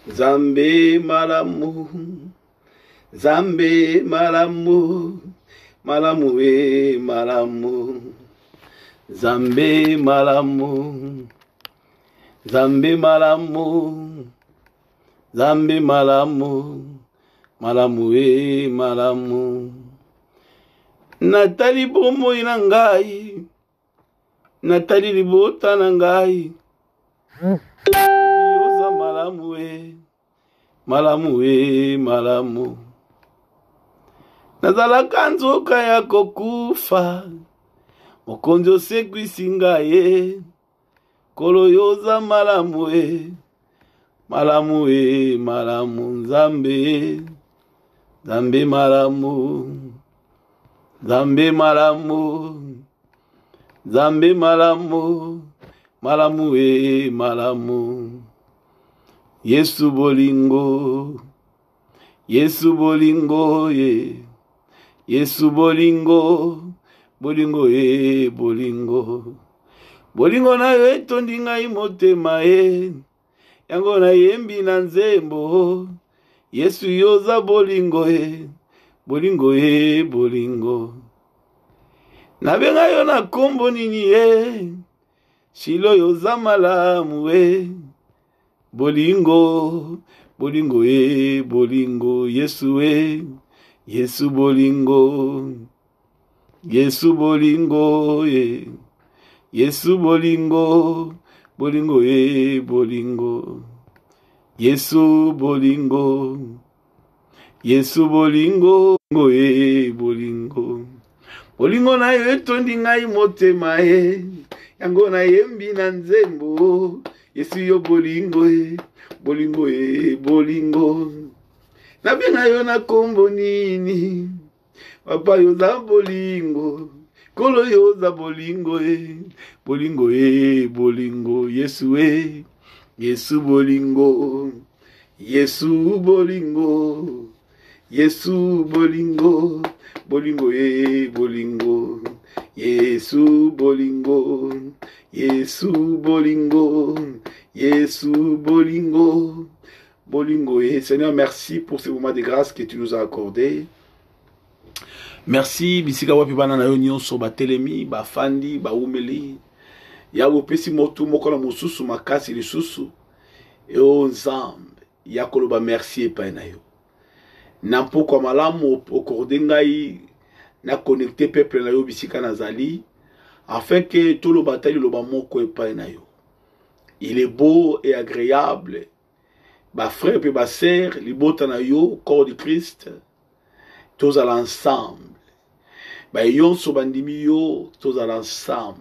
Zambe malamu, Zambe malamu, malamu we malamu, Zambe malamu, Zambe malamu, Zambe malamu, malamu we malamu. Natali bomo ina ngai, Natali libota na ngai, yoza malamu we, malamu we malamu. Nazalaka nzoka ya kokufa, mokonzi osekwisi ngai, kolo yoza malamu we, malamu we malamu. Nzambe, Nzambe malamu, Nzambe malamu, Nzambe malamu, malamu we malamu. Yesu bolingo, Yesu bolingo ye, Yesu bolingo, bolingo ye bolingo. Bolingo na yo etondi ngai motema ye, yango na yembi na nzembo. Yesu yoza bolingo ye, bolingo ye bolingo. Nabenga yo na kombo nini ye, Shilo yoza malamu we, bolingo, bolingo ye bolingo. Yesu we, Yesu bolingo, Yesu bolingo ye, Yesu bolingo, bolingo ye bolingo. Yesu bolingo, Yesu bolingo, bolingo ye bolingo. Bolingo na yo etondi ngai motema ye, yango na yembi na nzembo. Yesu yo bolingo ye, bolingo ye bolingo. Nabenga yo na kombo nini, papa yoza bolingo, kolo yoza bolingo ye, bolingo ye bolingo. Yesu we, Yesu bolingo, Yesu bolingo, Yesu bolingo, bolingo ye bolingo. Yesu bolingo, Yesu bolingo, Yesu bolingo, bolingo ye. Seigneur, merci pour ce moment de grâce que tu nous as accordé. Merci bisika wapi bana na yo nyonso batelemi, bafandi, baumeli. Ya wopesi motu mokola mususu makasi lisusu. Eo Nzambe, ya koloba merci epai na yo. Na mpoko malamu okorde ngai na connecter peuple na yo bisika nazali, afin que tout le bataille loba moko epai na yo. Il est beau et agréable, ba frère et ba sœur, libota na yo, corps de Christ, tous à l'ensemble. Ba yonso bandimi yo, tous à l'ensemble.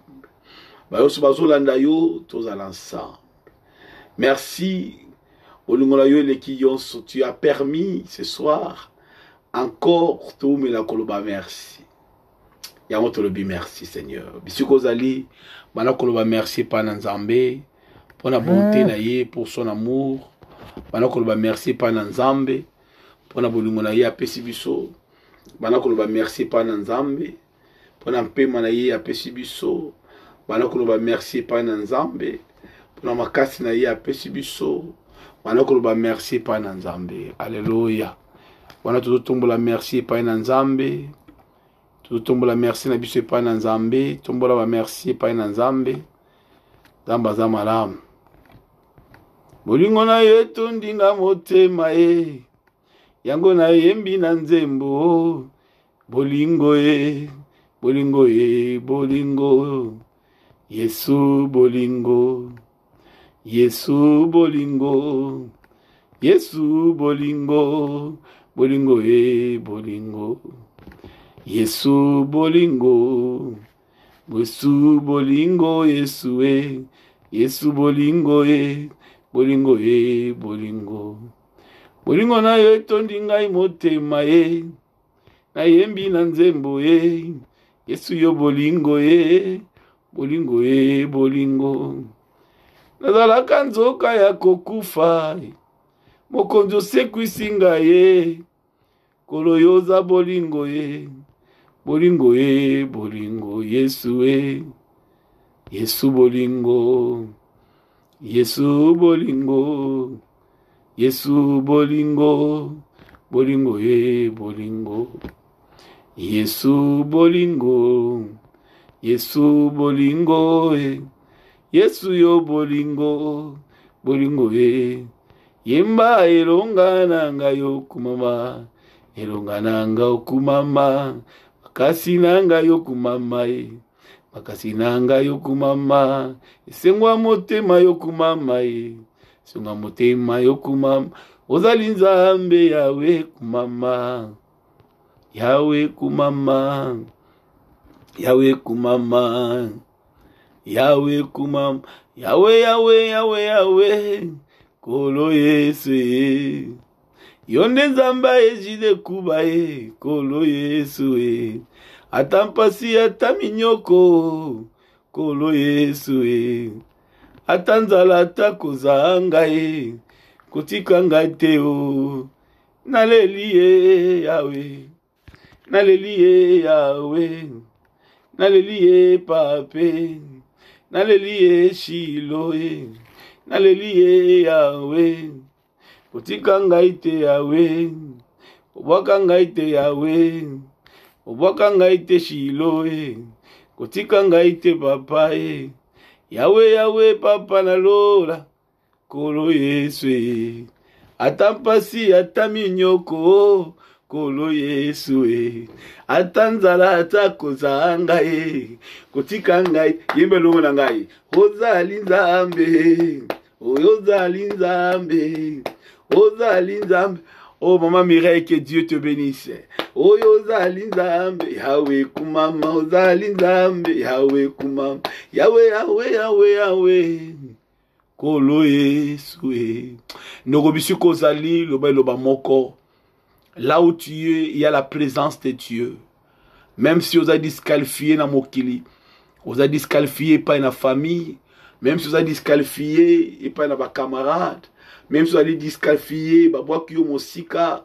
Ba yonso bazolanda yo, tous à l'ensemble. Merci, Olungola yo leki yonso, tu as permis ce soir encore tout me la koloba merci. Yango tolobi merci Seigneur. Bisiko zali, bana koloba merci pa na Nzambe, pour la bonté na ye, pour son amour. Bana koloba merci pa na Nzambe, pour la bolungo na ye apesi biso. Bana koloba merci pa na Nzambe, pour la mpema na ye apesi biso. Bana koloba merci pa na Nzambe, pour la makasi na ye apesi biso. Bana koloba merci pa na Nzambe. Alléluia. Bana tutombola merci pa na Nzambe. Tutombola merci na biso pa na Nzambe. Tombola ba merci pa na Nzambe. Zamba za malamu. Bolingo na ye tondinga motema ye, yango na yembi na nzembo. Bolingo ye, bolingo ye bolingo. Yesu bolingo, Yesu bolingo, Yesu bolingo, bolingo ye bolingo. Yesu bolingo, Yesu bolingo, Yesu e, Yesu bolingo e, bolingo e bolingo. Bolingo na yo etondi ngai motema ye, na yembi na nzembo ye. Yesu yo bolingo ye, bolingo e bolingo. Nazalaka nzoka ya kokufa, mokonzi osekwisi ngai ye, kolo yoza bolingo ye, bolingo e bolingo. Yesu e, Yesu bolingo, Yesu bolingo, Yesu bolingo, bolingo bolingo. Yesu bolingo, Yesu bolingo Yesu yo bolingo, bolingo Yemba elonga nanga yo kumama, elonga nanga okumama, makasi nanga yo kumama makasi nanga yo kumama, esengwa motema yo kumama esengwa motema yo kumama, ozali nzambe yawe kumama, yawe kumama, yawe kumama, yawe kumama, yawe yawe yawe yawe kolo Yesu yonde nzamba ejide kuba kolo Yesu atampasi ataminyoko kolo Yesu atanzala atakozanga kutika ngate naleli yawe, naleli yawe, naleli pape, naleli Shilo naleli yawe, kutika ngaite yawe, obwaka ngaite yawe, obwaka ngaite Shilo kutika ngaite papa yawe yawe papa nalola kolo Yesu atampasi ataminyoko kolo Yesu atanzala atakozanga kutika ngai yembe longo na ngai ozali nzambe, ozali nzambe, ozali nzambe. Oh maman Mireille, que Dieu te bénisse. Oh ozali nzambe, yawe kumama, ozali nzambe, yawe kumama, yawe yawe yawe yawe kolo Yesu Nogobisu kozali loba loba moko. Là où tu es, il y a la présence de Dieu. Même si vous avez disqualifié dans mokili, vous avez disqualifié pas dans la famille, même si vous avez disqualifié et pas dans vos camarades, même si vous avez disqualifié, babwa kiyo mosika,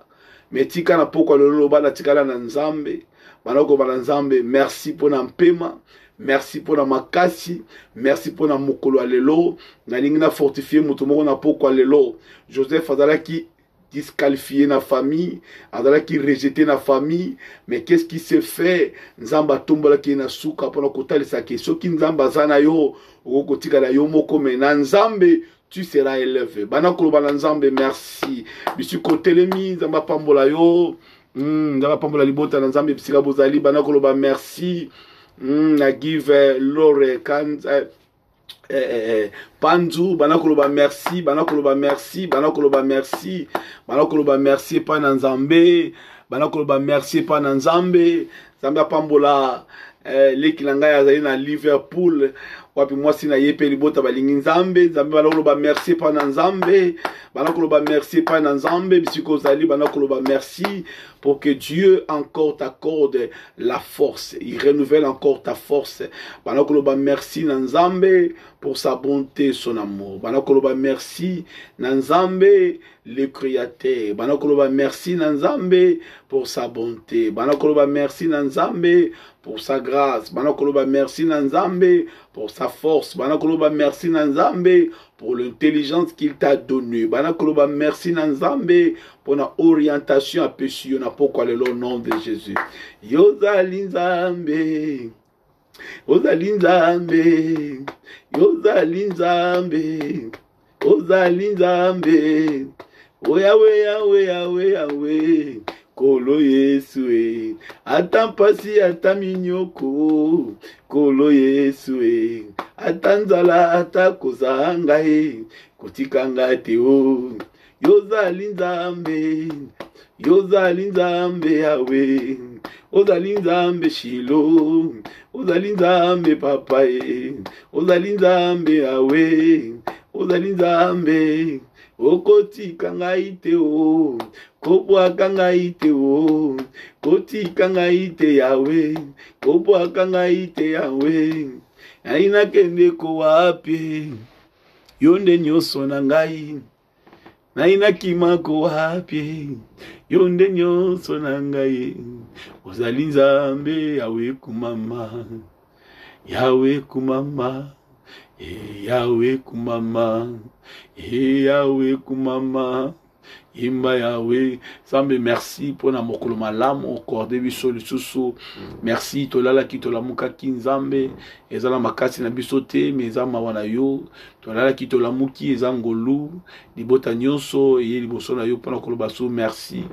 mais tika na poko lolo ba la tika la nzambe, banako ba nzambe, merci pour na mpema, merci pour na makasi, merci pour na mokolo alelo, na lingina fortifier mutomoko na poko alelo. Joseph azalaki disqualifié na famille, azalaki rejeté na famille, mais qu'est-ce qui s'est fait? Nzamba tombola ki na suka pona kotalisa ke soki nzamba zana yo okotika na yo moko me na nzambe tu seras élevé. Bana koloba na nzambe merci. Bisu kotelemi nzamba pambola yo, nzamba pambola libota na nzambe bisika bozali bana koloba merci. Na give lore kanza Panzu, banakoloba merci, banakoloba merci, banakoloba merci, banakoloba merci pa na nzambe, banakoloba merci pa na nzambe, nzambe apambola leki na ngai azali na Liverpool, wapi mwasi na yepe libota balingi nzambe, nzambe banakoloba merci pa na nzambe, banakoloba merci pa na nzambe, bisiko zali banakoloba merci pour que Dieu encore t'accorde la force, il renouvelle encore ta force. Banakoloba merci na nzambe pour sa bonté, son amour. Banakoloba merci na nzambe le créateur. Banakoloba merci na nzambe pour sa bonté. Banakoloba merci na nzambe pour sa grâce. Banakoloba merci na nzambe pour sa force. Banakoloba merci na nzambe pour l'intelligence qu'il t'a donnée. Banakoloba merci na nzambe pour la orientation à péché. On a pourquoi le nom de Jésus. Yozali nzambe, ozali nzambe, yozali nzambe, ozali nzambe, oyawe yawe yawe yawe kolo Yesu atampasi ataminyoko kolo Yesu atanzala atakozanga kutika ngate yozali nzambe, yozali nzambe yawe, ozali nzambe Shilo, ozali nzambe papa ozali nzambe yawe, ozali nzambe okotika ngai te kobwaka ngai te kotika ngai te yawe, kobwaka ngai te yawe, aina kende ko wapi yonde nyoso na ngai, naina kimako wapi yonde nyoso na ngai, ozali nzambe yawe kumama, yawe kumama, Yahweh kumama, Yahweh kumama. Imba Yahweh, Zambe merci pour na mokolo malamu okorde biso lisusu. Merci tolala ki tolamuka ki Nzambe ezala makasi na biso te mais eza mawa na yo. Tolala ki tolamuki eza ngolu libota nyonso eye liboso na yo pona koloba so merci.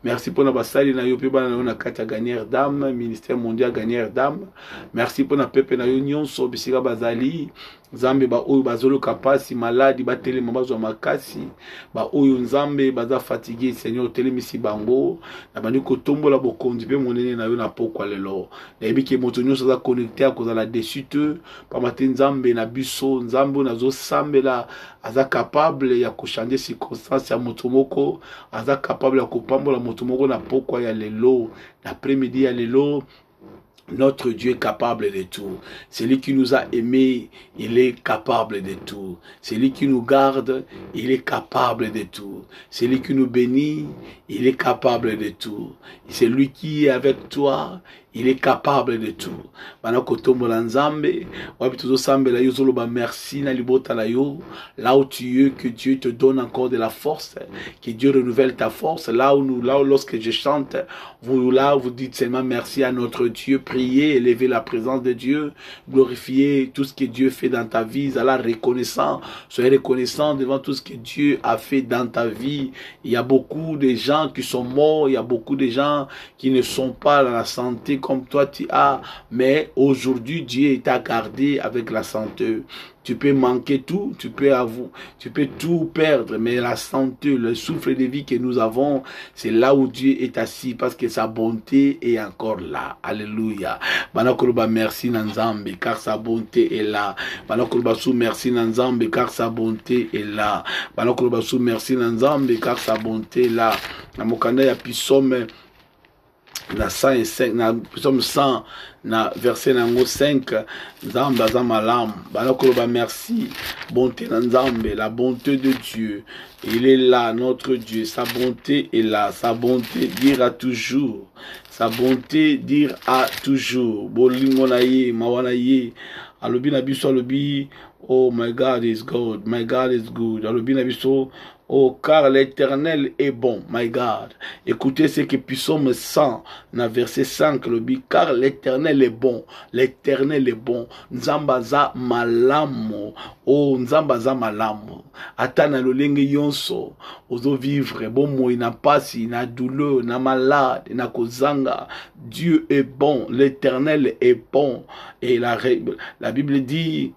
Merci pour na basali na yo pe bana na yo na kati ya Gagnère d'âme, ministère mondial Gagnère d'âme. Merci pour na pepe na yo nyonso bisika bazali. Nzambe ba oyo bazolo kapasi maladi ba telema bazwa makasi ba oyo Nzambe baza fatigué Seigneur telemisi bango na bandi ko tombola bokonzi pe monene na yo na pokwa lelo na ebiki moto nyonso za connecté akozala dessus te pa matin Nzambe na biso Nzambe nazo sambela aza capable ya kochanger circonstance ya moto moko aza capable ya kopambola moto moko na pokwa ya lelo na après-midi ya lelo. Notre Dieu est capable de tout. Celui qui nous a aimés, il est capable de tout. Celui qui nous garde, il est capable de tout. Celui qui nous bénit, il est capable de tout. Celui qui est avec toi, il est capable de tout. Merci na libota na yo. Là où tu es, que Dieu te donne encore de la force, que Dieu renouvelle ta force. Là où lorsque je chante, vous dites seulement merci à notre Dieu. Priez, élevez la présence de Dieu, glorifiez tout ce que Dieu fait dans ta vie. Allah reconnaissant, soyez reconnaissant devant tout ce que Dieu a fait dans ta vie. Il y a beaucoup de gens qui sont morts, il y a beaucoup de gens qui ne sont pas dans la santé comme toi tu as, mais aujourd'hui Dieu t'a gardé avec la santé. Tu peux manquer tout, tu peux tout perdre, mais la santé, le souffle de vie que nous avons, c'est là où Dieu est assis parce que sa bonté est encore là. Alléluia. Banakoloba merci Nzambe car sa bonté est là. Banakoloba sou merci Nzambe car sa bonté est là. Banakoloba sou merci Nzambe car sa bonté est là. Na mokanda ya Psaume na 105 na Psaume 100 na verset nango 5 Nzambe aza malamu banakoloba merci bonté na Nzambe la bonté de Dieu il est là notre Dieu sa bonté est là sa bonté dira toujours sa bonté dire à toujours bolingo na ye mawana ye alobi na biso alobi oh my God is good my God is good alobi na biso oh, car l'Éternel est bon, my God. Écoutez ce que Psaume 100, dans verset 5, le dit, car l'Éternel est bon, l'Éternel est bon. Nzambaza malamu, oh, Nzambaza malamu. Atana lolenge yonso, ozo vivre, bon mo, ina pasi, ina douleur, ina malade, ina kozanga. Dieu est bon, l'Éternel est bon. Et la Bible dit,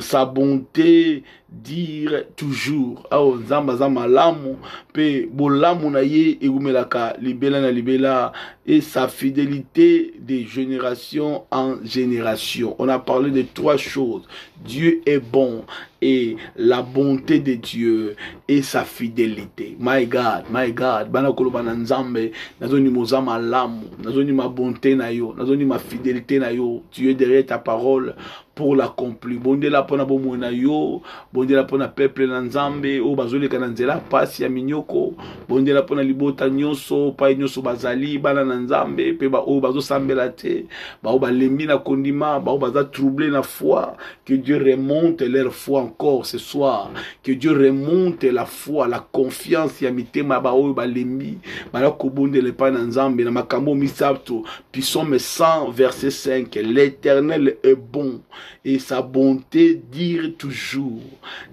sa bonté dire toujours ao Nzambaza malamu pe bolamu na ye egumelaka libela na libela et sa fidélité de génération en génération. On a parlé de trois choses. Dieu est bon et la bonté de Dieu et sa fidélité. My God, my God. Bana koloba na Nzambe, nazoni moza malamu, nazoni ma bonté na yo, nazoni ma fidélité na yo. Tu es derrière ta parole pour l'accomplir. Bonde la pona bomo na yo, bonde la pona peuple na Nzambe, o bazoli kana nzela pasi ya minyoko, bonde la pona libota nyonso, pa nyonso bazali bana na Nzambe, pe ba o bazo sambela te, ba o balembi na kondima, ba o baza troublé na foi, que Dieu remonte leur foi encore ce soir, que Dieu remonte la foi, la confiance ya mitema ba o balembi, ba la kobonde le pa na Nzambe na makambo misato, Psaume 100 verset 5, l'Éternel est bon et sa bonté dire toujours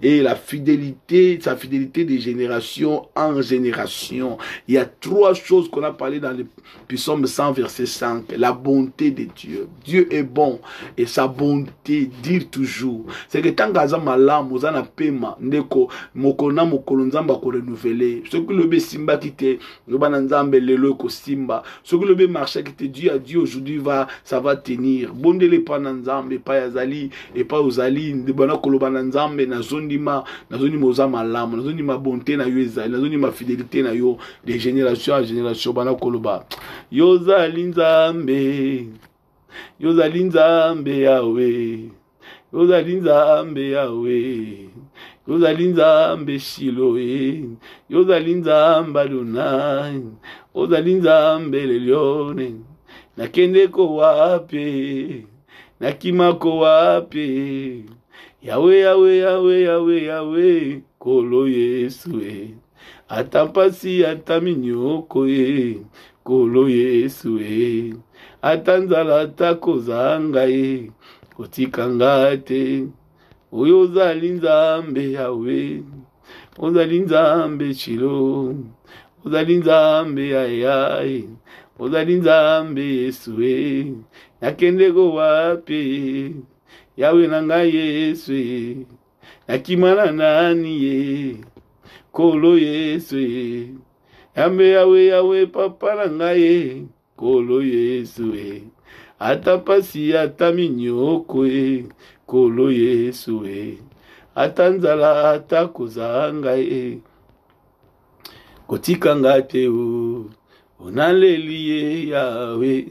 et la fidélité, sa fidélité de génération en génération. Il y a trois choses qu'on a parlé dans le Psaume 100 verset 5, la bonté de Dieu. Dieu est bon et sa bonté dire toujours. C'est que tant que malam ozana pema ndeko mokona mokolo Nzamba ko renouveler. Ce que le simba qui te ngobana Nzambe lelo ko simba. Ce que le marché qui te dit à Dieu aujourd'hui ça va tenir. Bondele pa na Nzambe pa yazali et pas ozali ndebana koloba na Nzambe na zoni moza malamu, na zoni ma bonté na yo ezali, na zoni ma fidélité na yo de génération à génération bana koloba. Yozali Nzambe. Yozali Nzambe Yahweh. Yozali Nzambe Yahweh. Yozali Nzambe Shiloé. Yozali Nzambe Adonai. Yozali Nzambe Lelione. Nakende ko wapi. nakimako wapi. Yawe, Yawe, Yawe, Yawe, Yawe, kolo Yesu e. Atampasi ataminyoko e, kolo Yesu e. Atanzala atakozanga e, kotikanga te. Oyo ozali Nzambe Yawe, ozali Nzambe Shilo, ozali Nzambe Ayai, ozali Nzambe Yesu e. Nakende go wapi, Yawe nanga Yesu e. Nakimana nani ye, kolo Yesu e. Yambe Yawe, Yawe papa nanga ye, kolo Yesu e. Atapasi ataminyoko e, kolo Yesu e. Atanzala atakozanga e, kotikanga te o. Naleliye Yawe,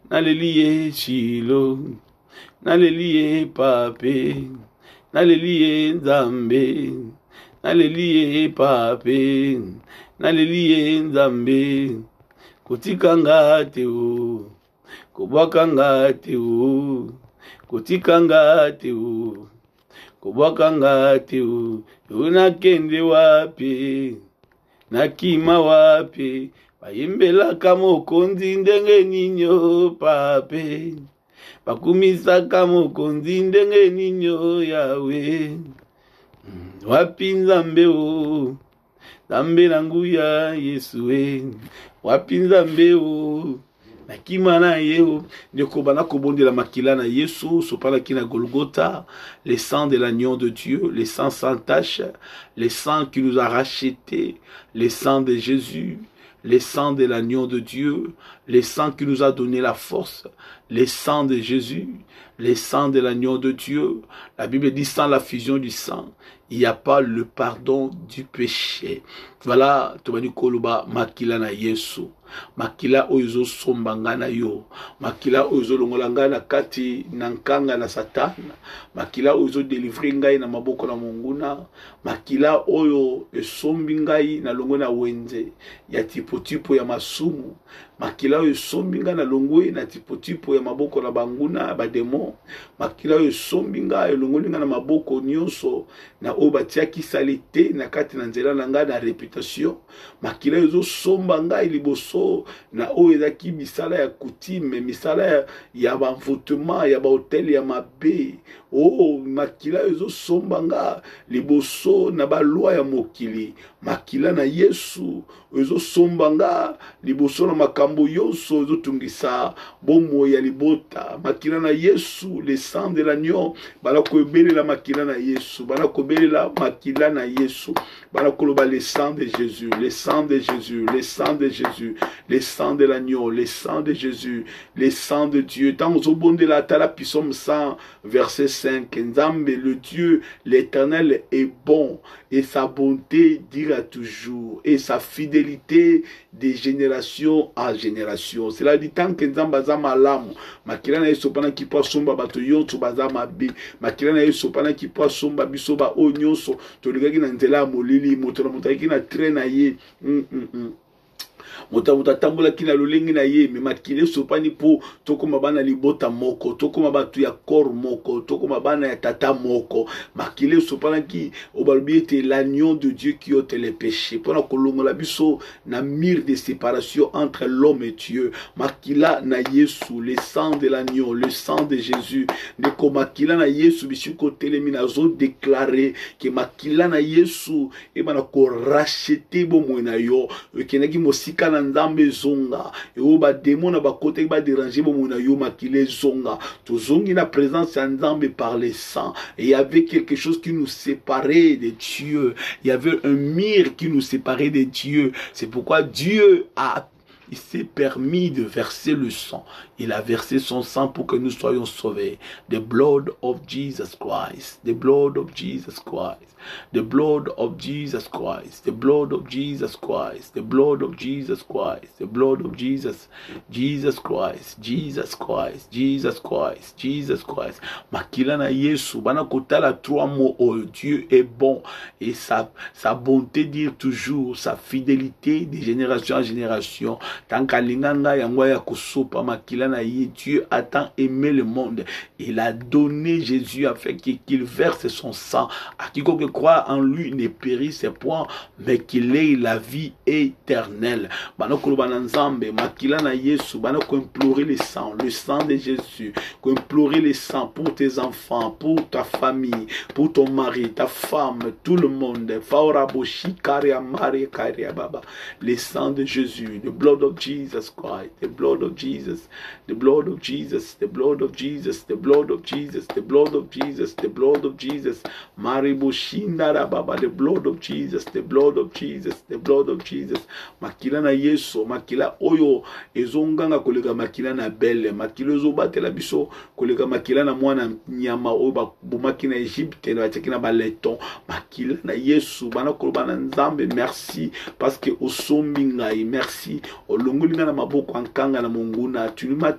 naleliye Shilo, naleliye pape, naleliye Nzambe, naleliye pape, naleliye Nzambe. Kotikanga te o, kobwakanga te o, kotikanga te o, kobwakanga te o. Yo nakende wapi, nakima wapi, bayimbelaka mokonzi ndenge ninyo pape, bakumisaka mokonzi ndenge ninyo Yawe. Wapi Nzambe o, Nzambe nanguya Yesu e. Wapi Nzambe o, nakima na ye ndeko bana kobondela makila na Yesu sopala kina Golgotha, le sang de l'agneau de Dieu, le sang sans tache, le sang qui nous a rachetés, le sang de Jésus, le sang de l'agneau de Dieu, le sang qui nous a donné la force, le sang de Jésus, le sang de l'agneau de Dieu. La Bible dit sans la fusion du sang, il n'y a pas le pardon du péché. Voilà, tobani koloba makila na Yesu. Makila oyo sombanga na yo, makila oyo longolanga na kati nankanga na Satana, makila oyo délivrer ngai na maboko na monguna, makila oyo esombi ngai na longo na wenze ya tipo ya masumu, makila oyo esombi ngai na longo na tipo ya maboko na banguna ba démon, makila oyo esombi ngai longo na maboko nyonso na oyo batiaki salite na kati na nzela na ngai na réputation, makila oyo somba ngai liboso na oyo ezaki misala ya coutume, misala ya banvotement ya bahotel ya mabe. Oh, makila ezo sombanga liboso na balwa ya mokili, makila na Yesu ezo sombanga liboso na makambo yonso ezo tungisa bomo ya libota. Makila na Yesu, le sang de l'agneau, bala kobelela makila na Yesu, bala kobelela makila na Yesu, bala koloba le sang de Jésus, le sang de Jésus, le sang de Jésus, le sang de l'agneau, le sang de Jésus, le sang de Dieu. Tant aux bonde la tala psaume 100 verset 5, Nzambe le Dieu l'Éternel est bon et sa bonté dira toujours et sa fidélité de génération en génération. Cela dit tant que Nzamba za malamu, makila na Yesu pana ki po somba bato yonso baza mabe, makila na Yesu pana ki po somba biso ba onyonso to ligaki na nzela molili moto na motaki na train na ye. Motabuta tambola kina lolengi na ye me makile sopani po toko mabana libota moko, toko mabatu ya kor moko, toko mabana ya tata moko, makile sopana ki obalbiete l'agneau de Dieu qui ôte les péchés. Pona kolongo la biso na mur de séparation entre l'homme et Dieu. Makila na Yesu, le sang de l'agneau, le sang de Jésus. Neko makila na Yesu bisuko telemi na zo déclarer que makila na Yesu e bana ko racheter bo mwena yo, kenaki mosika na Nzambe zonga e o ba démon na ba kote ba déranger bo mona yo makile zonga to zongi na présence ya Nzambe par le sang. Et il y avait quelque chose qui nous séparait de Dieu, il y avait un mur qui nous séparait de Dieu. C'est pourquoi Dieu il s'est permis de verser le sang. Il a versé son sang pour que nous soyons sauvés. The blood of Jesus Christ. The blood of Jesus Christ. The blood of Jesus Christ. The blood of Jesus Christ. The blood of Jesus Christ. The blood of Jesus. Jesus Christ. Jesus Christ. Jesus Christ. Jesus Christ. Makila na Yesu. Bana kotala 3 mots. Oh, Dieu est bon. Et sa bonté dire toujours. Sa fidélité de génération en génération. tanka linganga yango ya kosopa makila na ye. Dieu a tant aimé le monde, il a donné Jésus afin qu'il verse son sang à quiconque croit en lui ne périsse point mais qu'il ait la vie éternelle. Banoko bananzambe makila na Yesu banoko implorer le sang de Jésus, implorer le sang pour tes enfants, pour ta famille, pour ton mari, ta femme, tout le monde. Le sang de Jésus, the blood of Jesus Christ, the blood of Jesus, the blood of Jesus, the blood of Jesus, the blood of Jesus, the blood of Jesus, the blood of Jesus, Mariboshinda Baba, the blood of Jesus, the blood of Jesus, the blood of Jesus. Makila na Yesu, makila oyo ezonganga kolega makila na belle, makila ezobatela biso kolega makila na mwana nyama oyo bomaki na Egypte na bateki na baleton, makila na Yesu bana koloba na Nzambe merci parce que osombi ngai, merci olongoli na maboko ankanga na monguna, tu m'as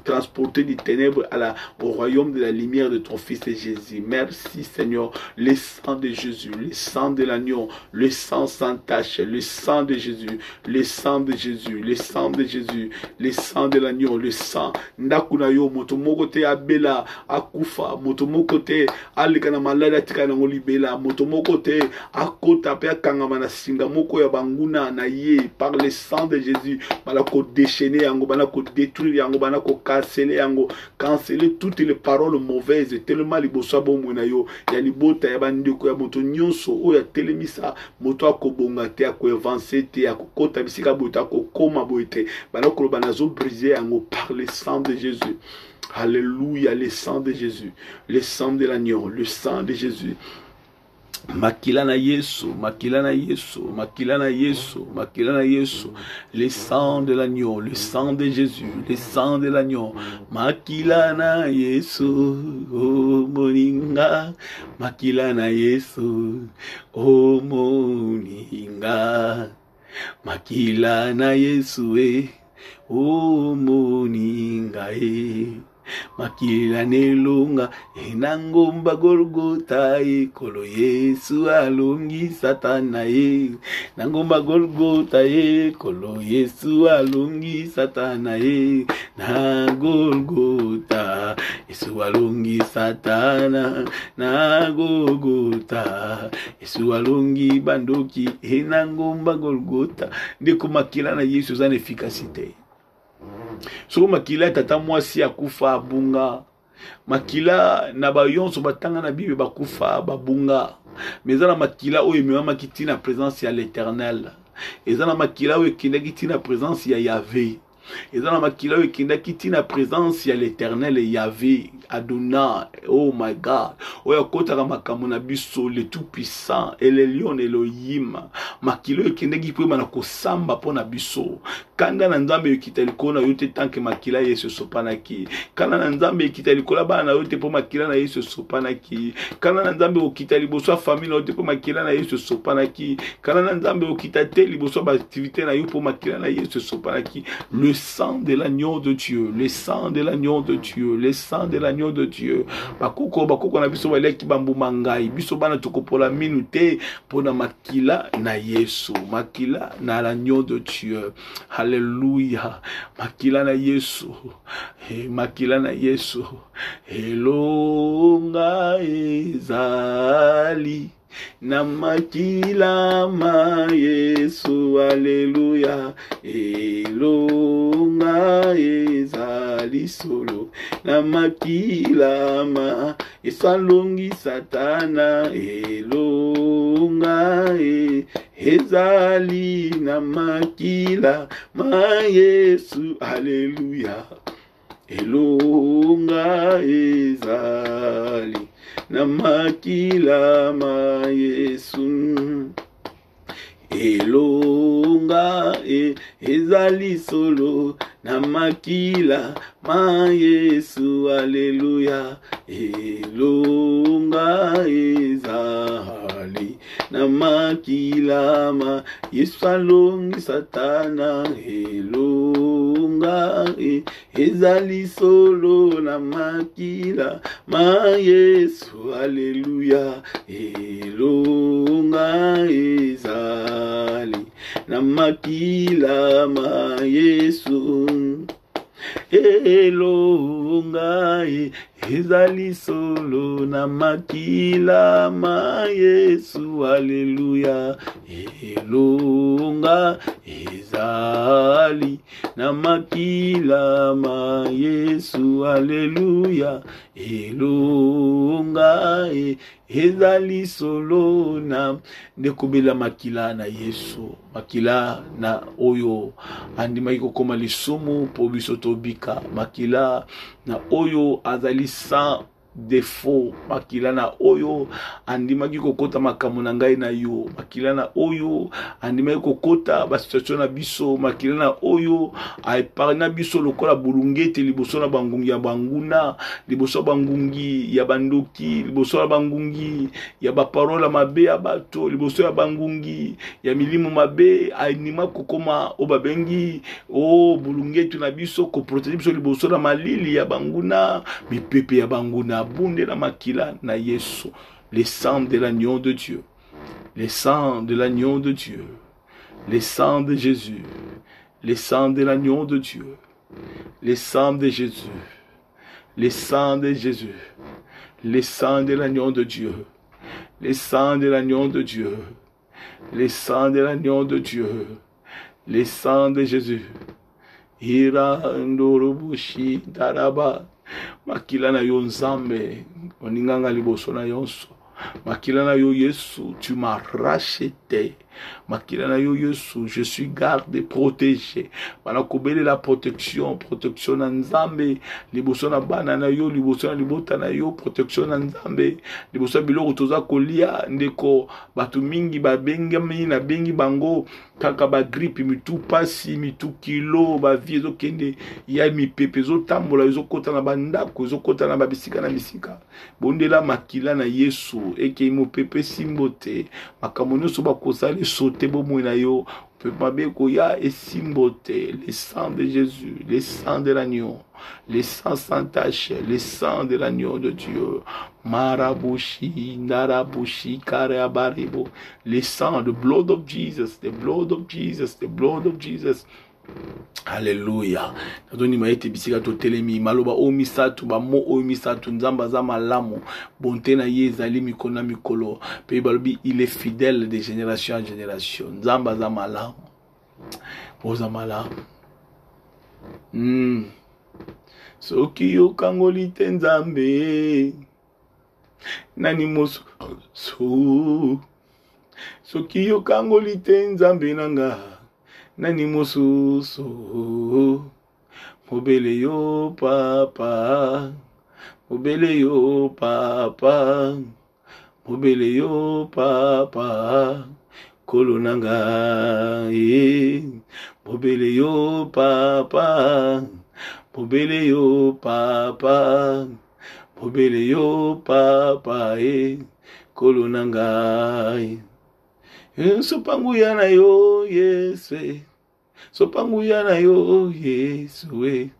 transporté du ténèbre au royaume de la lumière de ton fils Jésus. Merci Seigneur, le sang de Jésus, le sang de l'agneau, le sang sans tache, le sang de Jésus, le sang de Jésus, le sang de Jésus, le sang de l'agneau, le sang ndakuna yo moto moko te abela akufa, moto moko te alika na malade tika na ngolibela, moto moko te akota pe akangama na singa moko ya banguna na ye. Par le sang de Jésus bala ko déchaîner yango, bala ko détruire yango, bala ko canceller yango, canceller toutes les paroles mauvaises tellement liboso bomo na yo ya libota ya bandeko ya moto nyonso o ya telemisa moto akobonga te akoavancer te akokota bisika boita akokoma boite bala ko banazo briser yango par le sang de Jésus. Alléluia, le sang de Jésus, le sang de l'agneau, le sang de Jésus. Makila na Yesu, makila na Yesu, makila na Yesu, makila na Yesu, le sang de l'agneau, le sang de Jésus, le sang de l'agneau, makila na Yesu, oh moninga, makila na Yesu, oh moninga, makila na Yesu, oh moninga, makila nelunga enangomba Golgota kolo Yesu alungi satana nangomba Golgota kolo Yesu alungi satana na Golgota Yesu alungi satana na Golgota Yesu alungi bandoki enangomba Golgota. Ndeko makila na Yesu zana efficacité. So makila tata mwasi akufa abunga, makila na bayonso batanga na Bible bakufa babunga, mezana makila oyo emema kiti na présence ya l'Éternel, ezana makila oyo kenda kiti na présence ya Yahvé, ezana makila oyo kenda kiti na présence ya l'Éternel Yahvé Adonai. Oh my God, oyo kotaka makambo na biso le tout puissant et le lion Elohim, makila oyo kenda ki pema na kosamba pona biso. Kanda na Nzambe yokita likona yote tanke makila Yesu sopanaki. Kanda na Nzambe yokita likola bana yote po makila na Yesu sopanaki. Kanda na Nzambe yokita liboso famille yote po makila na Yesu sopanaki. Kanda na Nzambe yokita te liboso ba activité na yo po makila na Yesu sopanaki. Le sang de l'agneau de Dieu, le sang de l'agneau de Dieu, le sang de l'agneau de Dieu. Bakoko na biso baleki bambu mangai, biso bana tokopola minute pona makila na Yesu, makila na l'agneau de Dieu. Alléluia, makila na Yesu, makila na Yesu, elonga ezali na makila ma Yesu, alléluia, elonga ezali solo na makila ma esalongi satana, elonga ezali na makila ma Yesu, alléluia, elonga ezali na makila ma Yesu, elonga ezali solo na makila ma Yesu, alléluia, elonga ezali na makila ma Yesu, alongi satana, elonga ezali solo na makila ma Yesu, alléluia, elonga ezali na na makila ma Yesu elongai ezali solo na makila ma Yesu haleluya elonga ezali na makila ma Yesu haleluya elonga ezali solo na ndekobela makila na Yesu makila na oyo andimaki kokoma lisumu po biso tobika makila na oyo azali sans défaut makila na oyo andimaki kokota makambo na ngai na yo makila na oyo andimaki kokota ba situation na biso makila na oyo aiparna biso lokola bulungete liboso na bangungi ya banguna liboso bangungi ya bandoki liboso na bangungi ya ba parole mabe ya bato liboso ya bangungi ya milimo mabe ainima kokoma obabengi o bulungete na biso ko protéger biso liboso na malili ya banguna mipepe ya banguna bunde la makila na Yesu le sang de l'agneau de Dieu le sang de l'agneau de Dieu le sang de Jésus le sang de l'agneau de Dieu le sang de Jésus le sang de Jésus le sang de l'agneau de Dieu le sang de l'agneau de Dieu le sang de l'agneau de Dieu le sang de Jésus ira ndorobushi daraba makila na yo nzambe oninganga liboso na yonso makila na yo Yesu tu m'as racheté makila na yo Yesu je suis gardé protégé bana kobele la protection na nzambe liboso na bana na yo liboso na libota na yo protection na nzambe liboso biloko toza kolia ndeko batu mingi babengami na bengi bango kaka ba grippe mitu pasi mitu kilo ba vie ezokende ya mipepe ezotambola ezokota na bandako ezokota na babisika na bisika bondela makila na Yesu eke mopepe simbote makambo nyonso bakosala sauter bomo na yo mabeko ya esimbote le sang de Jésus le sang de l'agneau le sang sans tache le sang de l'agneau de Dieu marabushi narabushi kareabaribo le sang the blood of Jesus the blood of Jesus the blood of Jesus. Alléluia. Nadoni maete bisika to telemi maloba o misatu ba mo o misatu nzamba za malamu bonté na ye ezali mikona mikolo pe balbi il est fidèle de génération en génération nzamba za malamu oza malamu soki yo kangoli te nzambe nani mosu soki yo kangoli te nzambe nanga nani mosusu mobele yo papa mobele yo papa mobele yo papa kolonanga mobele yo papa mobele yo papa mobele yo papa kolonanga sopangu yana yo Yesu sopangu yana yo Yesu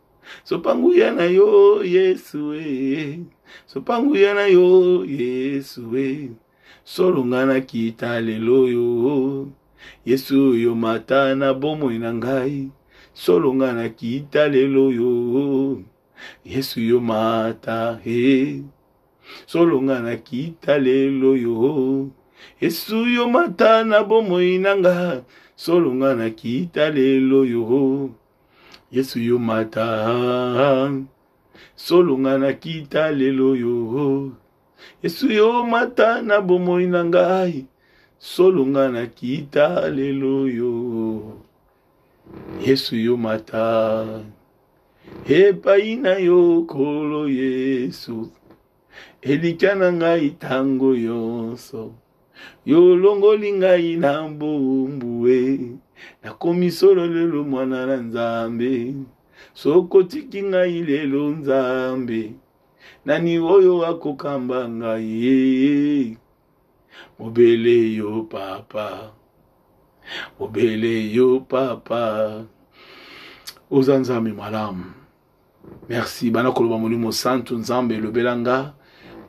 sopangu yana yo Yesu sopangu yana yo Yesu solongana kita lelo yo Yesu yo mata na bomo na ngai solongana kita lelo yo Yesu yo mata solongana kita lelo yo Yesu yo mata na bomo inanga solonga na kita lelo yo Yesu yo mata solonga na kita lelo yo Yesu yo mata na bomo inanga solonga na kita lelo yo Yesu yo mata epaina yo kolo Yesu elikana ngai tango yonso yo longoli ngai na mbumbuwe nakomi solo lelo mwana na nzambe soko tiki ngai lelo nzambe nani oyo akokamba ngai mobele yo papa mobele yo papa oza nzambe malamu merci bana koloba molimo santo nzambe lobelanga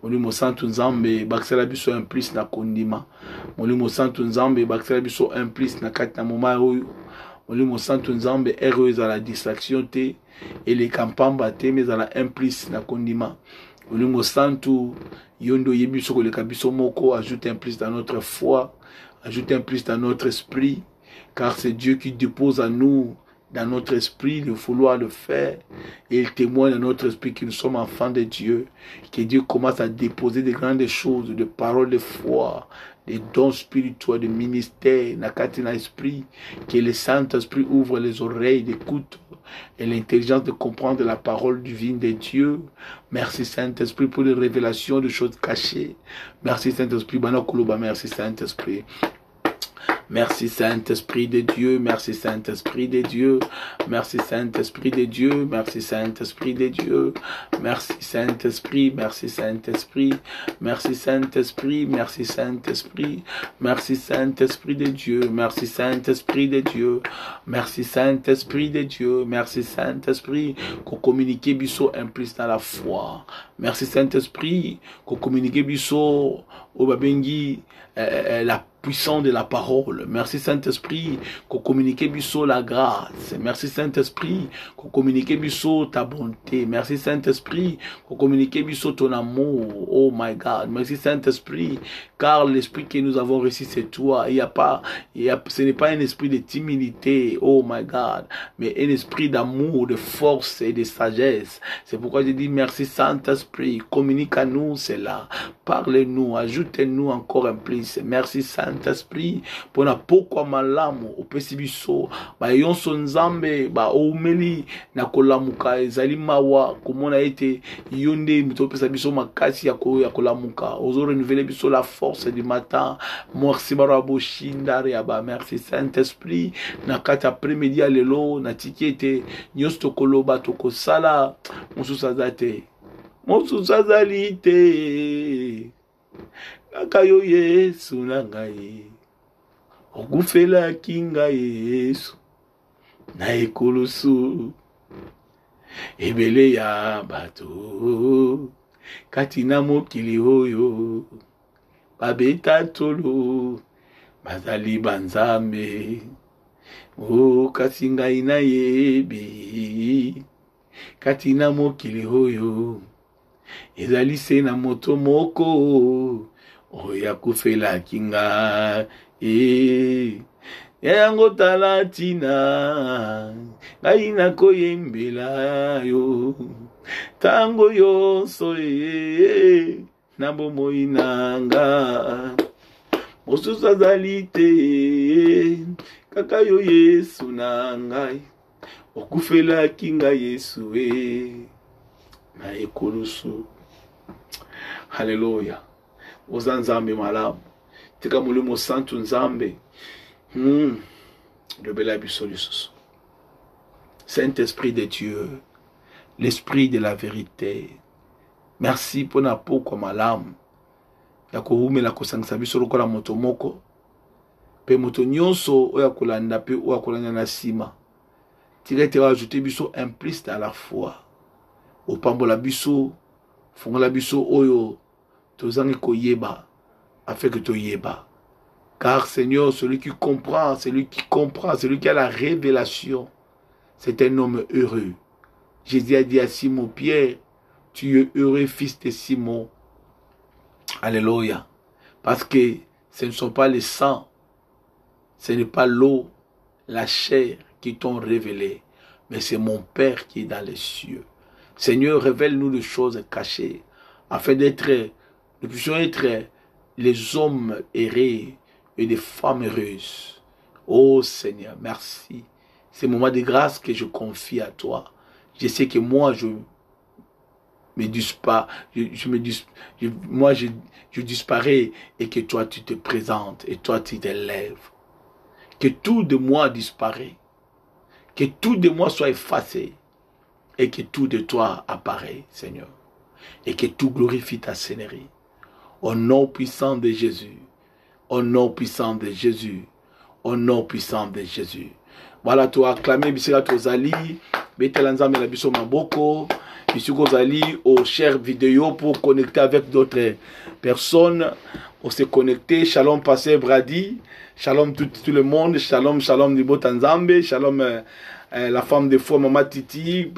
Molimo santu nzambe bakisala biso implice na kondima. Molimo santu nzambe bakisala biso implice na kati na moma oyo. Molimo santu nzambe ero za la distraction te et les campamba te mais za la implice na kondima. Molimo santu yondo yebiso koleka biso moko, ajoute implice dans notre foi, ajoute implice dans notre esprit, car c'est Dieu qui dépose à nous dans notre esprit le vouloir le faire, et il témoigne dans notre esprit que nous sommes enfants de Dieu, que Dieu commence à déposer de grandes choses, de paroles de foi, des dons spirituels, de ministère, nakati na esprit, que le Saint-Esprit ouvre les oreilles d'écoute et l'intelligence de comprendre la parole divine de Dieu. Merci Saint-Esprit pour les révélations de choses cachées. Merci Saint-Esprit, merci Saint-Esprit. Merci Saint-Esprit de Dieu, merci Saint-Esprit de Dieu, merci Saint-Esprit de Dieu, merci Saint-Esprit de Dieu, merci Saint-Esprit, merci Saint-Esprit, merci Saint-Esprit, merci Saint-Esprit, merci Saint-Esprit de Dieu, merci Saint-Esprit de Dieu, merci Saint-Esprit de Dieu, merci Saint-Esprit, qu'on communique biso implice dans la foi. Merci Saint-Esprit, qu'on communique biso au babengi la puissance de la parole. Merci Saint-Esprit, qu'on communique biso la grâce. Merci Saint-Esprit, qu'on communique biso ta bonté. Merci Saint-Esprit, qu'on communique biso ton amour. Oh my God. Merci Saint-Esprit, car l'esprit que nous avons reçu c'est toi. Ce n'est pas un esprit de timidité. Oh my God. Mais un esprit d'amour, de force et de sagesse. C'est pourquoi je dis merci Saint-Esprit. Communique à nous cela. Parle-nous, ajoute-nous encore un plus. Merci Saint-Esprit. Pour na pokwa malamu opesi biso ba yonso nzambe ba oumeli na kolamuka ezali mawa komona ete yonde mutopesa biso makasi ya kolamuka ozo renouveler biso la force du matin. Merci barabo shindare aba. Merci Saint-Esprit na kati après-midi lelo na tikete nyosto koloba tokosala mususa zate mususa zalite akayo Yesu na ngai okufela kinga Yesu na ekulusu ebele ya bato kati na mokili oyo babeta tolo bazali banzambe o kasi ngai na yebi kati na mokili oyo ezali se na moto moko oya kufela kinga yango talatina ngai nakoyembela yo tango yonso na bomoi nanga mosusu azali te kaka yo Yesu na ngai okufelaki ngai Yesu na ekulusu. Haleluya. Oza nzambe malamu tika mulimo santu nzambe lobela biso lisusu. Saint-Esprit de Dieu, l'Esprit de la vérité, merci pour na pokwa malamu ya kohumela kosangisa biso lokola moto moko pe moto nyonso oya kolanda pe oya kolanda na sima tika ete ajouter biso implice à la foi opambola biso fongola biso oyo tozangi koyeba afin que toyeba. Car Seigneur, celui qui comprend, celui qui a la révélation, c'est un homme heureux. Jésus a dit à Simon Pierre, tu es heureux fils de Simon. Alléluia. Parce que ce ne sont pas les sangs, ce n'est pas l'eau, la chair qui t'ont révélé, mais c'est mon Père qui est dans les cieux. Seigneur, révèle-nous les choses cachées, afin nous puissions être les hommes errés et des femmes heureuses. Oh Seigneur, merci. C'est un moment de grâce que je confie à toi. Je sais que moi, je disparais et que toi, tu te présentes et toi, tu t'élèves. Que tout de moi disparaît. Que tout de moi soit effacé. Et que tout de toi apparaît, Seigneur. Et que tout glorifie ta Seigneurie. Au nom puissant de Jésus. Au nom puissant de Jésus. Au nom puissant de Jésus. Voilà, toi acclamé, bisera tozali. betela nzambe na biso maboko. Ici vous allez aux chères vidéos pour connecter avec d'autres personnes. On s'est connecté. Shalom Pasteur Brady. Shalom tout le monde. Shalom Shalom Nibo Tanzambe. Shalom la femme de foi Maman Titi.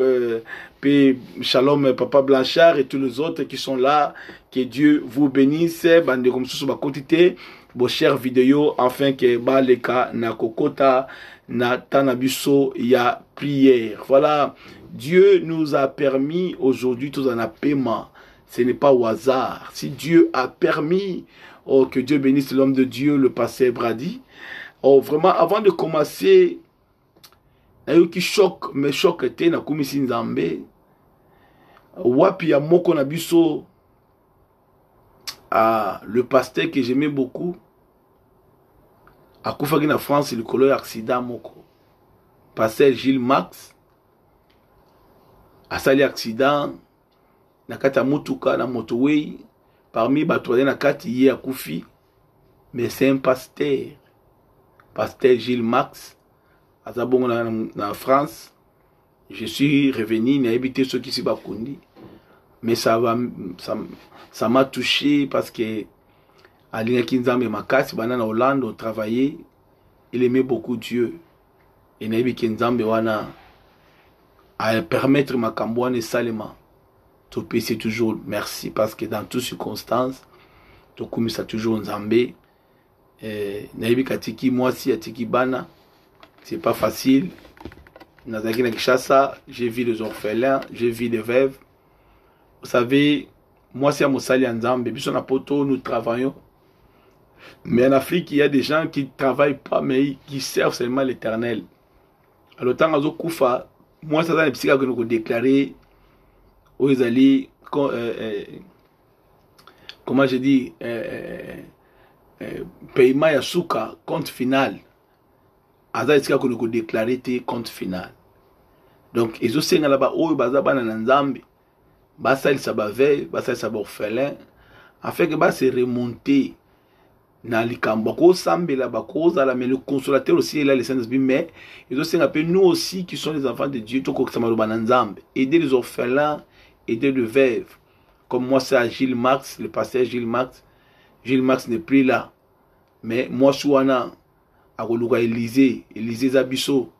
Puis Shalom Papa Blanchard et tous les autres qui sont là. Que Dieu vous bénisse. Bande comme ça va continuer vos chères vidéos afin que baleka na kokota na tanabiso ya prière. Voilà. Dieu nous a permis aujourd'hui tout en paiement. Ce n'est pas au hasard. Si Dieu a permis, oh, que Dieu bénisse l'homme de Dieu, le pasteur Brady. Oh, vraiment, avant de commencer, qui choque, me choque était na kumisi nzambe. Wapi ya moko na biso, le pasteur que j'aimais beaucoup, a koufaki na France, le colo accident moko. Pasteur Gilles Max. Asali accident na kati ya mutuka na motorway parmi batwale na kati ye akufi, mais c'est un pasteur Gilles Max azabongo na France. Je suis revenu na habité ceux qui s'y bakundi, mais ça m'a touché parce que alinga kinzambe makasi bana na Hollande on travaillait, il aimait beaucoup Dieu et na habité kinzambe wana à permettre ma cambouane salema. Tout c'est toujours merci parce que dans toutes circonstances, tout comme ça toujours nzambe. Naibi katiki moi si atiki bana, c'est pas facile. Nazaki na Kishasa, j'ai vu les orphelins, j'ai vu les veuves. Vous savez, moi si à Mosali nzambe, biso na poto nous travaillons. Mais en Afrique, il y a des gens qui travaillent pas mais qui servent seulement l'Éternel. Alors tant azo kufa moi, ça, c'est ce que nous déclaré aux alliés, comment je dis, paiement ya souka, compte final. C'est ce que nous déclaré compte final. Donc, ils ont signé là-bas, oh, bazaba na nzambe, basal sabave, basal saborphelin, afin que bas se remonter. Na likambo ko sambela bakoza la mais le consolateur aussi est là les saints mais ils ont un peu nous aussi qui sont les enfants de Dieu tout comme bananzambe aider les orphelins aider les veuves comme moi c'est Gilles Max le pasteur Gilles Max n'est plus là mais moi souana a koluka Élysée Zabiso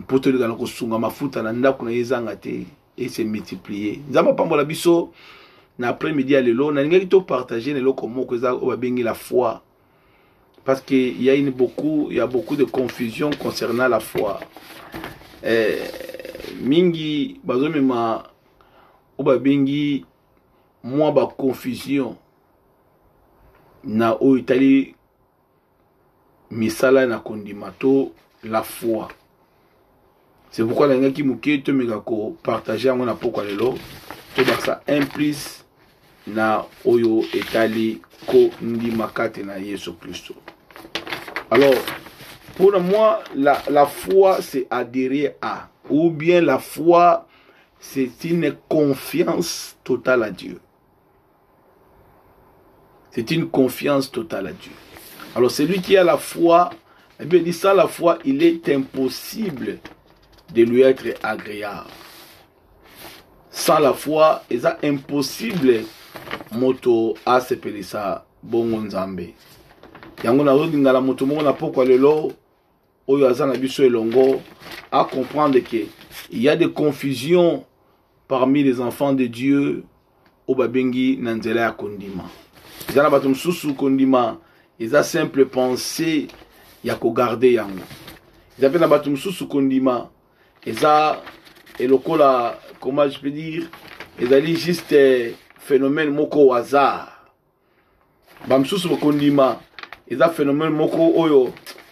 poto le ko sunga mafuta na ndako na yezanga te et c'est multiplié nzamba pambola biso. L'après-midi à l'élo, on a partagé la foi. Parce qu'il y a beaucoup de confusion concernant la foi. Mingi, bazomema, obabengi, moi ba confusion. Na o Italie, misala na kondimato, la foi. C'est pourquoi les gens qui mouké te megako partager mon apoko l'élo. Tout ça implique na oyo etali ko ndi makate na Yesu Christo. Alors, pour moi, la foi c'est adhérer à, ou bien la foi c'est une confiance totale à Dieu. C'est une confiance totale à Dieu. Alors, celui qui a la foi, eh bien, dit ça, la foi, il est impossible de lui être agréable. Sans la foi, il est impossible moto a sepelisa bongo nzambe. Yango na rodinga la moto mongo na pokwa lelo oyo azana biso elongo à comprendre que il y a des confusions parmi les enfants de Dieu au babengi na nzela ya kondima. Zana batum susu kondima, ils a simple pensée ya ko garder yango. Ils appellent na batum susu kondima, ils a elokola comment je peux dire, ils allaient juste phénomène moko au hasard. Bamsusu kondima, ils a phénomène moko oyo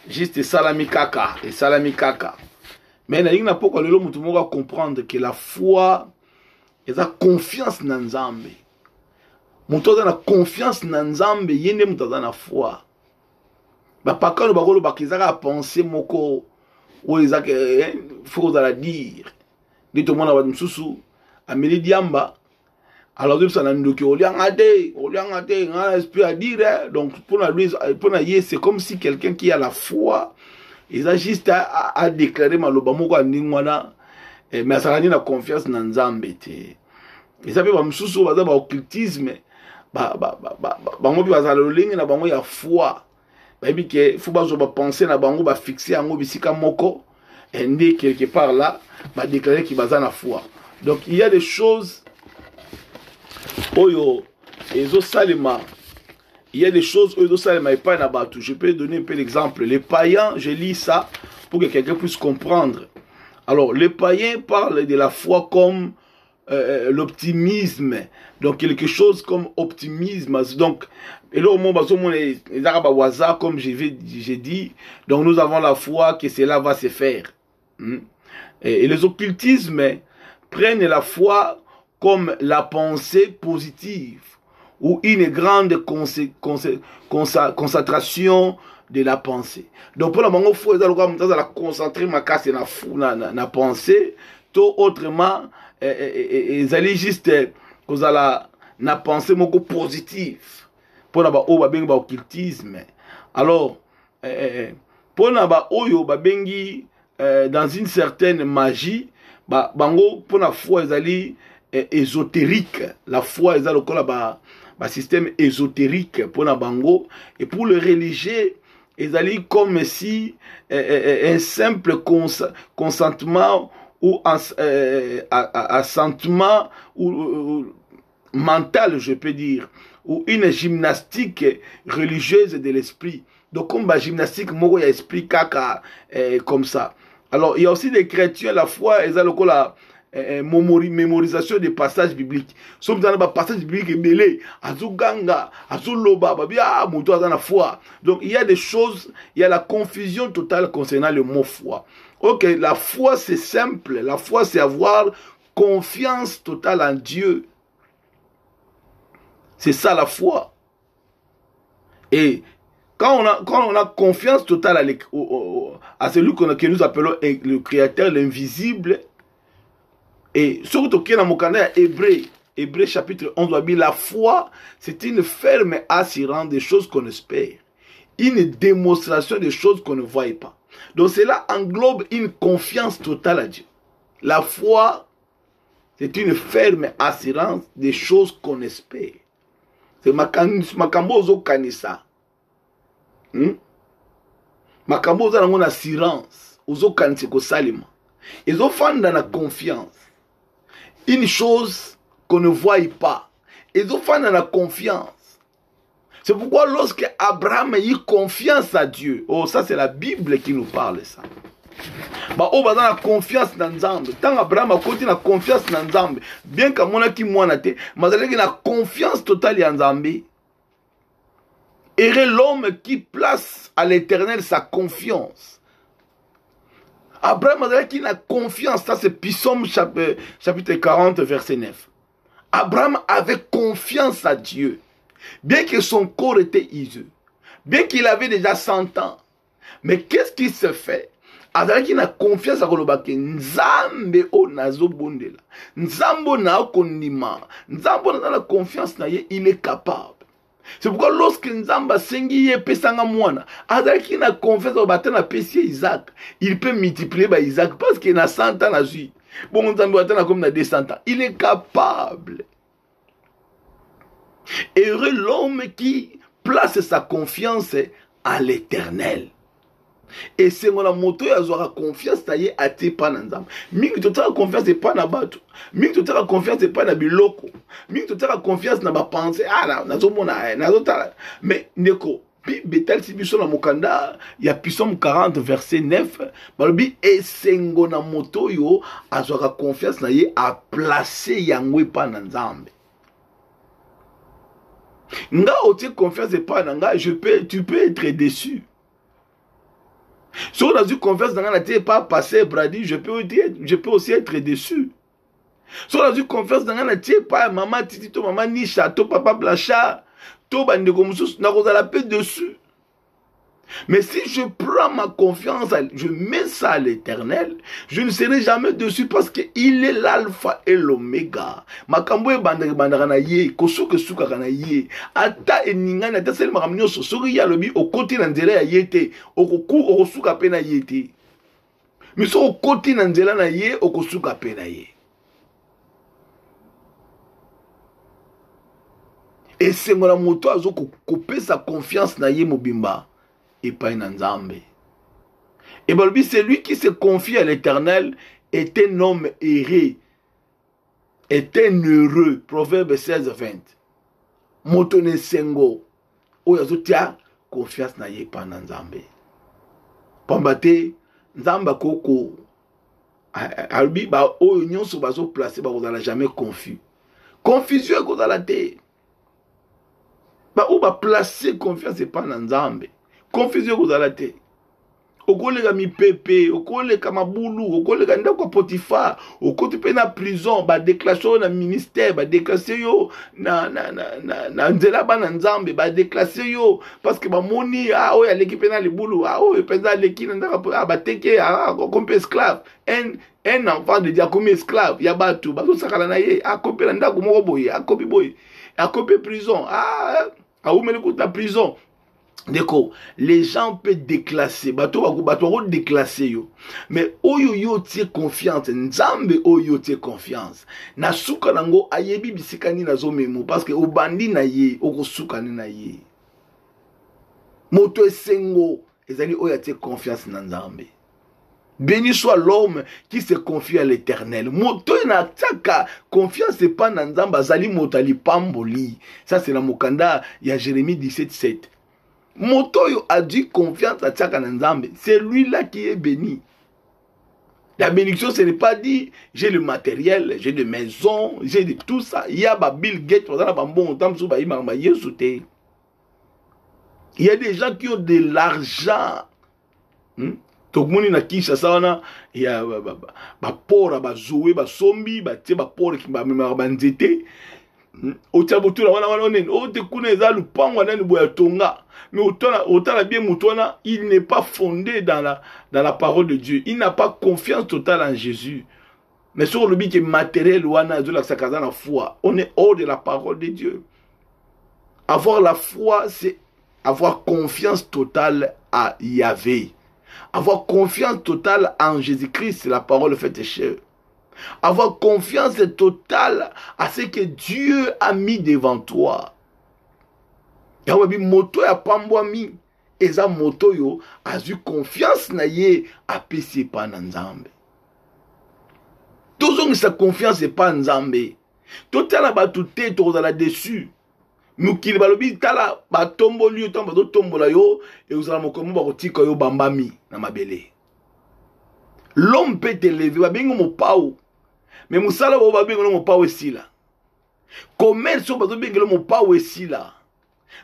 juste salami kaka et salami kaka. Mais na linga poko lelo mutu moko comprendre que la foi ils a confiance na Nzambe. Mutu a confiance na Nzambe yende mutu a na foi. Ba pakalo bakolo bakizaka penser moko o ezaka faut la dire. Dit au monde à Bamsusu ameli diamba. Alors, ça n'a pas à dire. Donc, pour lui, c'est comme si quelqu'un qui a la foi, il a juste à déclarer Malobamoko à Ningwana, mais ça n'a confiance dans Nzambe. Et ça fait que sous baza ba occultisme bango bi baza lolingi na bango ya foi. Ba bi ke faut bazo ba penser na bango ba fixer yango bisika moko et quelque part là ba déclarer ki baza na foi. Donc il y a des choses oyo ezo salima. Il y a des choses oyo ezo salima et pas na batu. Je peux donner un peu d'exemple. Les païens, je lis ça pour que quelqu'un puisse comprendre. Alors les païens parlent de la foi comme l'optimisme, donc quelque chose comme optimisme. Donc, et là au moment les arabes waza comme j'ai dit, donc nous avons la foi que cela va se faire. Et les occultismes prennent la foi comme la pensée positive ou une grande concentration de la pensée. Donc pour la mango faut la concentrer ma casse na pensée, tout autrement ils allaient juste na pensée moko positive pour na ba o ba bengi ba occultisme. Alors pour na ba oyo ba bengi dans une certaine magie bango pour la foi ils allaient ésotérique. La foi ils allaient ba système ésotérique pour na bango, et pour le religieux ils allaient comme si un simple consentement ou assentement ou mental, je peux dire, ou une gymnastique religieuse de l'esprit. Donc comme la gymnastique moko ya esprit kaka comme ça. Alors il y a aussi des chrétiens, la foi ils ont la mémorisation des passages bibliques. Somme dans le passage biblique belé azuganga azuloba babia muto azana foi. Donc il y a des choses, il y a la confusion totale concernant le mot foi. Ok, la foi c'est simple, la foi c'est avoir confiance totale en Dieu. C'est ça la foi. Et quand on a confiance totale à celui que nous appelons le Créateur, l'invisible, et surtout qu'il y a dans mon canal Hébreu chapitre 11, la foi c'est une ferme assurance des choses qu'on espère, une démonstration des choses qu'on ne voit pas. Donc cela englobe une confiance totale à Dieu. La foi, c'est une ferme assurance des choses qu'on espère. C'est makambo ozo kanisa. Makambo ozo nango na assurance. Ozo kanise ko salima. Ezo fanda na confiance. Une chose qu'on ne voit pas. Ezo fanda na confiance. C'est pourquoi lorsque Abraham a eu confiance à Dieu, oh ça c'est la Bible qui nous parle ça. Bah oh bah dans la confiance dans Nzambe. Tant Abraham a continué la confiance dans Nzambe, bien qu'à mon aki moi te, mais il a confiance totale en Nzambe. Et l'homme qui place à l'Éternel sa confiance. Abraham a dit qu'il a confiance, ça c'est Psaume chapitre 40 verset 9. Abraham avait confiance à Dieu. Bien que son corps était useux, bien qu'il avait déjà 100 ans, mais qu'est-ce qui se fait? Azalaki na confiance à kolobake nzambe o nazo bondela, nzambo na okondima, nzambo na la confiance na ye, il est capable. C'est pourquoi lorsque nzamba sengi ye pesanga mwana, azalaki na confiance au batana pesi Isaac, il peut multiplier ba Isaac parce qu'il a 100 ans na vie. Bon nzambe batana comme na 200 ans, il est capable. Heureux l'homme qui place sa confiance à l'Éternel. Et c'est mon moto ya zora confiance taye ate pa na nzambe. Mingi totala confiance pas na bato. Mingi totala confiance pas na biloko. Mingi totala confiance na ba pensée. Ah nazo mona nazo tala. Mais ndeko Betel si biso na mokanda ya Psaume 40 verset 9 balobi esengo na moto yo azora confiance na ye a placer yango pa na nzambe. Nga otie confiance pas na nga, tu peux être déçu. Si on a eu confiance dans la tête, pas passé Brady, je peux aussi être déçu. Si on a eu confiance dans la tête, pas maman Titi, to maman Nisha, to papa Blanchard, to bandeko mususu, na koza la paix dessus. Mais si je prends ma confiance, je mets ça à l'Éternel, je ne serai jamais dessus parce qu'il est l'alpha et l'oméga. Makambo e bandara na ye, kosuke suka na ye, ata eningana ata sel makamnyo so sori ya lobi o côté na nzela ya yete, o koku o suka pe na yete. Mais so okoti na nzela na ye okosuka pe na ye. Et c'est mon moto azo couper sa confiance na ye mobimba et pas na Nzambe. Et bien c'est lui qui se confie à l'Éternel est un homme erré, est un heureux. Proverbe 16:20. Moto ne sengo o yazo tia confiance na ye pas na Nzambe. Pambate Nzamba koko albi ba o nyonso bazo placer ba kozala jamais confus. Confusion kozala te. Ba ou ba placer confiance pas na Nzambe. Confusion kozala te. Okoleka mipepe, okoleka mabulu, okoleka ndako Potiphar, okoti pe na prison, ba déclaration na ministère, ba déclarer yo na nzela ba na Nzambe, ba déclarer yo parce que ba moni o ya l'équipe na libulu, o penza l'équipe na ndako ba teke comme esclave. Un enfant de Dieu comme esclave, ya batu, ba so sakala na ye, akope na ndako moko boye, akope boye, akope prison, ou mele kota prison. D'accord, les gens peuvent déclasser, bato déclasser yo. Mais oyo yo tie confiance, Nzambe oyo tie confiance. Na suka nango ayebi bisikani na zo memo parce que obandi na ye, oko suka na ye. Moto esengo, ezali oyo tie confiance na Nzambe. Béni soit l'homme qui se confie à l'Éternel. Moto na taka confiance pas na Nzambe, azali moto ali pamboli. Ça c'est la mokanda ya Jérémie 17:7. Motoyo a dit confiance à Tchaka Nzambe. C'est lui-là qui est béni. La bénédiction, ce n'est pas dit j'ai le matériel, j'ai des maisons, j'ai de tout ça. Il y a Bill Gates, il y a des gens qui ont de l'argent. Tout le monde na Kinshasa wana il y a ba pora ba zoé ba sombi ba tie ba pora ki ba ba nzete. Otabotula wana onen o te kuneza lupango na boya tonga. Mais autant bien Moutouana, il n'est pas fondé dans la parole de Dieu. Il n'a pas confiance totale en Jésus. Mais sur le but qui est matériel, la foi, on est hors de la parole de Dieu. Avoir la foi, c'est avoir confiance totale à Yahvé. Avoir confiance totale en Jésus-Christ, la parole faite chair. Avoir confiance totale à ce que Dieu a mis devant toi. Yawabi moto ya pambwami eza moto yo azu confiance na ye apesi pa na Nzambe. Tozongi sa confiance pa Nzambe. Totala batu te tozala dessus. Mukili balobi tala batomboli yo tamba tombola yo et uzala mokomo bakotika yo bambami na mabele. L'homme peut te lever babengo mopao. Mais musala bo babengo mopao esila. Commerce bazo bengelo mopao esila.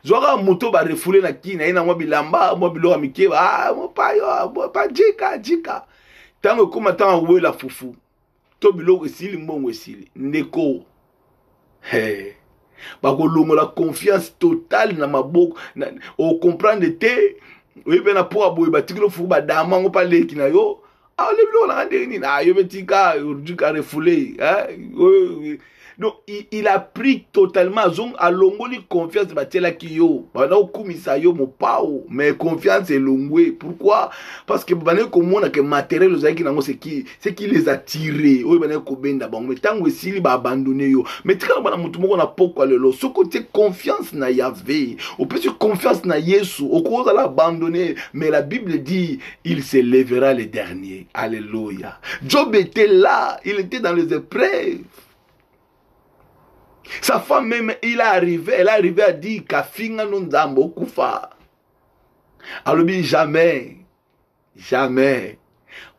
Zora moto ba refoulé na kina ina mwa bilamba mwa bilora mikeba mopa yo pa jika tango koma tango we la fufu to biloko esili mbongo esili ndeko ba ko longo la confiance totale na maboko o comprendre te we be na po aboy ba tikilo fu ba dama ngo pa leki na yo le biloko na ndeni na yo betika urduka refoulé donc il a pris totalement à longoli confiance batela kiyo bana okumisa yo mopao mais confiance est longwe. Pourquoi? Parce que bana komona que matériel ozaki nango c'est qui les a tirés oyo bana ko benda bango mais tango esili ba abandonner yo mais tika bana mutu moko na poko lelo ce côté confiance na Yahvé au plus confiance na Yesu au cause à l'abandonner mais la Bible dit il se lèvera le dernier. Alléluia. Job était là, il était dans les épreuves. Sa femme même, elle est arrivée à dire Kafinga non Nzambo kufa. Alors dit jamais,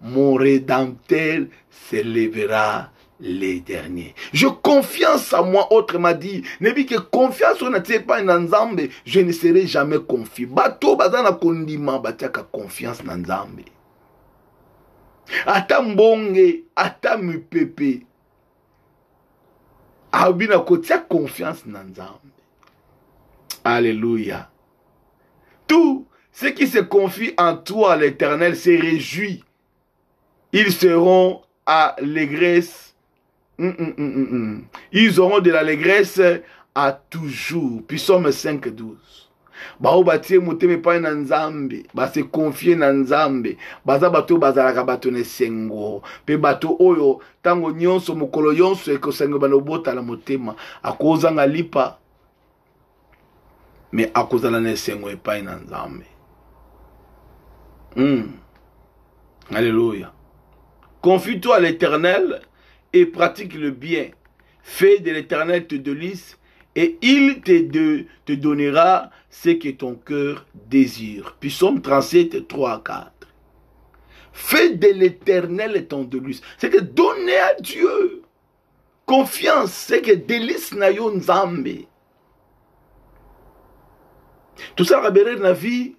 mon rédempteur s'élèvera les derniers. Je confiance à moi, autrement dit, ne dit que confiance on n'a pas en Nzambe, je ne serai jamais confié. Bato bazana kondima batiaka confiance en Nzambe. Ata mbonge, ata mupepe. Abina kotia confiance dans Nzambe. Alléluia. Tout ce qui se confie en toi, l'Éternel, se réjouit. Ils seront à l'allégresse. Ils auront de l'allégresse à toujours. Psaume 5:12. bao batie motema epai na nzambe base confie na nzambe baza bato bazalaka bato na esengo mpe bato oyo ntango nyonso mokolo nyonso ekosengo bana obotala motema akozanga lipa me akozala na esengo epai na nzambe. Alléluia. Confie-toi à l'Éternel et pratique le bien. Fais de l'Éternel te délice et il te donnera ce que ton cœur désire. Psaume 37, 3 à 4. Fais de l'Éternel ton délice. C'est que donner à Dieu confiance, c'est que délice na yo nzambe. Tout ça rabere na vie.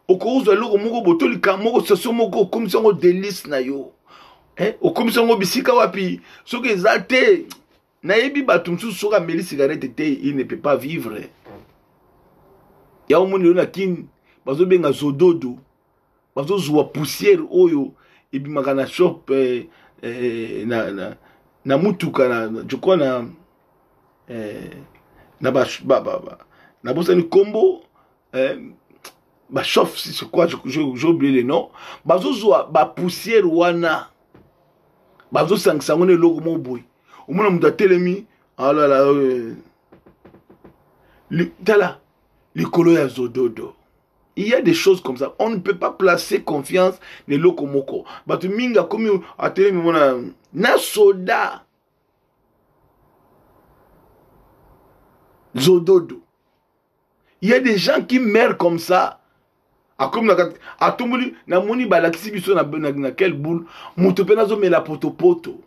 Okouzwa loko moko botolika moko soso moko komisango délice na yo. Okomisongo bisika wapi soki ezate na yebi bato msusu soka meli cigarette te il ne peut pas vivre. Ya omoni na kin bazo benga zododo bazo zuwa poussière oyo ebimaka na shop na mutuka na je crois na na bosani kombo ba chauffe si c'est quoi j'ai oublié le nom bazo zuwa ba poussière wana bazo sangisango ne logo mo boy omona muta telemi alala tala likolo ya zododo. Il y a des choses comme ça. On ne peut pas placer confiance dans le lokomoko. Batu minga komi atelemi mona na soda zododo. Il y a des gens qui meurent comme ça. Comme na tomuli na moni balakisi biso na quelle boule muto pena zo mela poto.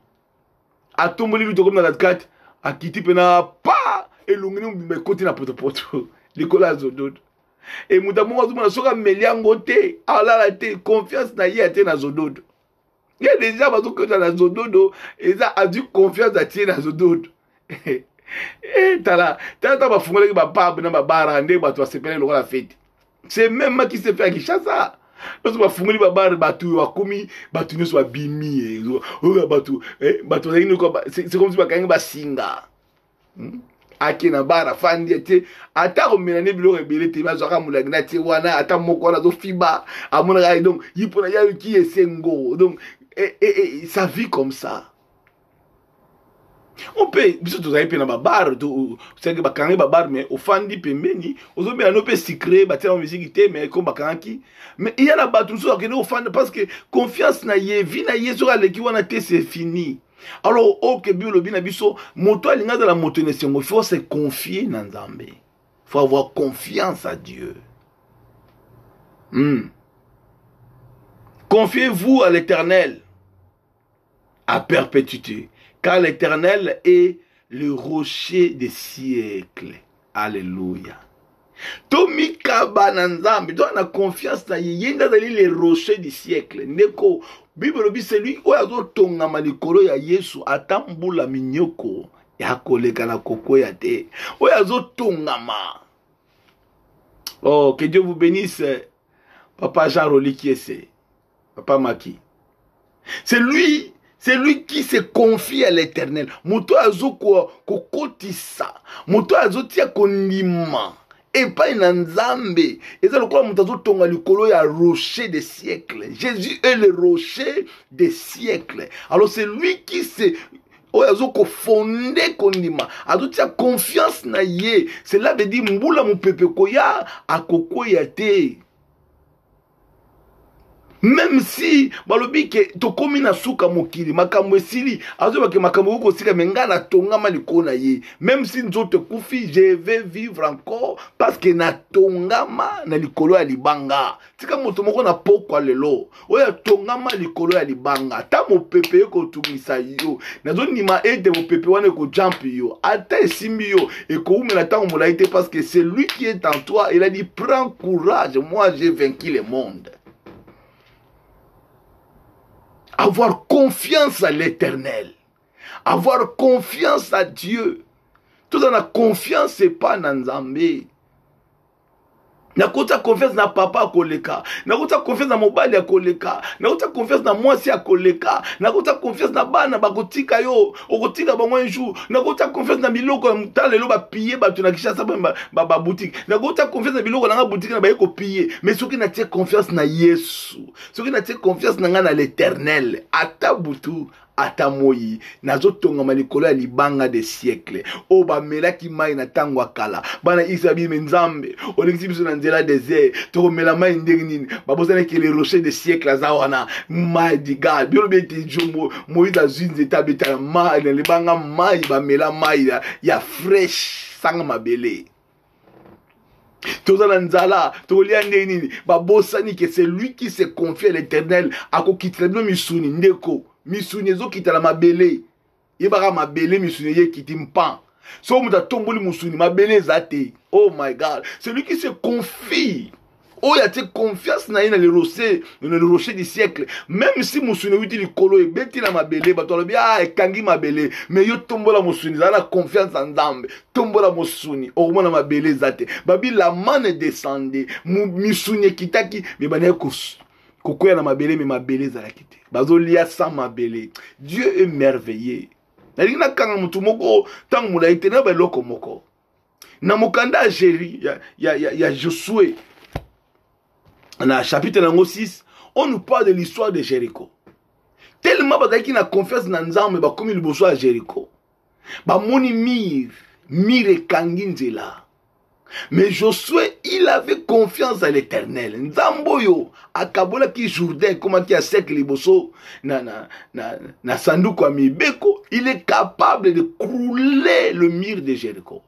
Atomboli luto comme na 4 akiti pena pa elungini me côté na poto likola zododo. Et muta mo azuma soka meliango te alala te confiance na ye te na zododo. Il y a déjà bazo que na zododo et ça a dû confiance à tie na zododo. Tala ba fungole ba pab na ba barande ba to sepele lokola fête. C'est même moi qui s'est fait à Kinshasa. Parce que ma fumée babar batu wakomi batu ne soit bimi batu c'est comme si bakanga basinga. Akena bara fandi ete ata komenane bilo rebele te mazaka mulagna te wana ata moko na zo fiba amona donc yipona ya ki esengo donc ça vit comme ça. On peut, biso tozayi pe na babar, c'est que bakanga babar mais ofandi pembeni, ozobe no pe secret, ba tela musique te mais comme bakangi. Mais il y a la batu so que ofandi parce que confiance na ye, vie na ye so aleki wana te c'est fini. Alors OK biolo bina biso, moto alinga de la moto ne sengo, il faut se confier na Nzambe. Il faut avoir confiance à Dieu. Confiez-vous à l'Éternel à perpétuité. Car l'Éternel est le rocher des siècles. Alléluia. Tomi Kabananzambi, toi on a confiance dans Yenda le rocher du siècle. Neko, Bible dit c'est lui qui a tonga malikolo ya Yesu atambula minyoko ya koleka na koko ya te. Oyazo tonga ma. Oh, que Dieu vous bénisse, Papa Jean Roli qui est Papa Maki. C'est lui qui se confie à l'Éternel. Moto azo kokotisa. Moto azo tia konima. Et pas na Nzambe. Et ça le quoi moto azo tonga likolo ya rocher des siècles. Jésus est le rocher des siècles. Alors c'est lui qui se azo ko fondé konima. Azo tia confiance na ye. Cela veut dire mbula mupepe koya akoko ya te. Même si balobi ke tokomi na suka mokili makambo esili azoba ke makambo ko sika menga na tonga maliko na ye même si nzoto kufi je vais vivre encore parce que na tongama na likolo ya libanga tika moto moko na pokwa lelo oya tongama likolo ya libanga ta mopepe ko tumisa yo nazo nima ete mopepe wana ko jump yo ata esimbi yo e ko umela tango molaite parce que c'est lui qui est en toi. Il a dit prends courage, moi j'ai vaincu le monde. Avoir confiance à l'Éternel. Avoir confiance à Dieu. Tout dans la confiance, c'est pas dans Nzambe. Nakota confiance na papa akoleka, nakota confiance na mobali akoleka, nakota confiance na mwasi akoleka, nakota confiance na bana bakotika yo, okotika bango un jour, nakota confiance na biloko ya mutalelo ba piller ba tunakisha sa ba boutique, nakota confiance na biloko na boutique na ba yeko piller, mais soki na tie confiance na Yesu, soki na tie confiance na nga na l'Éternel, ata butu ata moi nazotonga likolo ya libanga de siècle o ba melaki mai na tango akala bana Israël nzambe olekisi biso na nzela désert to mela mai ndenge nini babosana ke les rochers de siècle azawana mai diga bilo beti jomo Moïse azwi nzeta beta mai na libanga mai ba mela mai ya fresh sanga mabele tozala nzala tolia ndenge nini babosani ke c'est lui qui se confie à l'Éternel akokitela bino misuni ndeko misuni ezokitala mabele yebaka mabele misuni yekiti mpan so muta tomboli musuni mabele zate. Oh my God, celui qui se confie oh ya te confiance na ina le rocher du siècle, même si musuni witi likolo ebeti na mabele batolobi ekangi mabele, mais yo tombola musuni zala confiance en Nzambe, tombola musuni omona mabele zate babi la manne descendait misuni kitaki mais bana kokoya na mabele mais mabele zalaki te bazolia sans mabele. Dieu est merveilleux. Nalina kanga mutu moko tangu mulai te na beloko moko na mokanda Jéri ya Josué na chapitre nango 6 on nous parle de l'histoire de Jéricho. Tellement bazaki na confiance na Nzambe bakomi liboso ya Jéricho bamoni mir ekangi nzela. Mais Josué, il avait confiance à l'Éternel. Nzamboyo, akabola ki Jourdain, comment qui a sec liboso, na sanduko amibeko, il est capable de crouler le mur de Jéricho.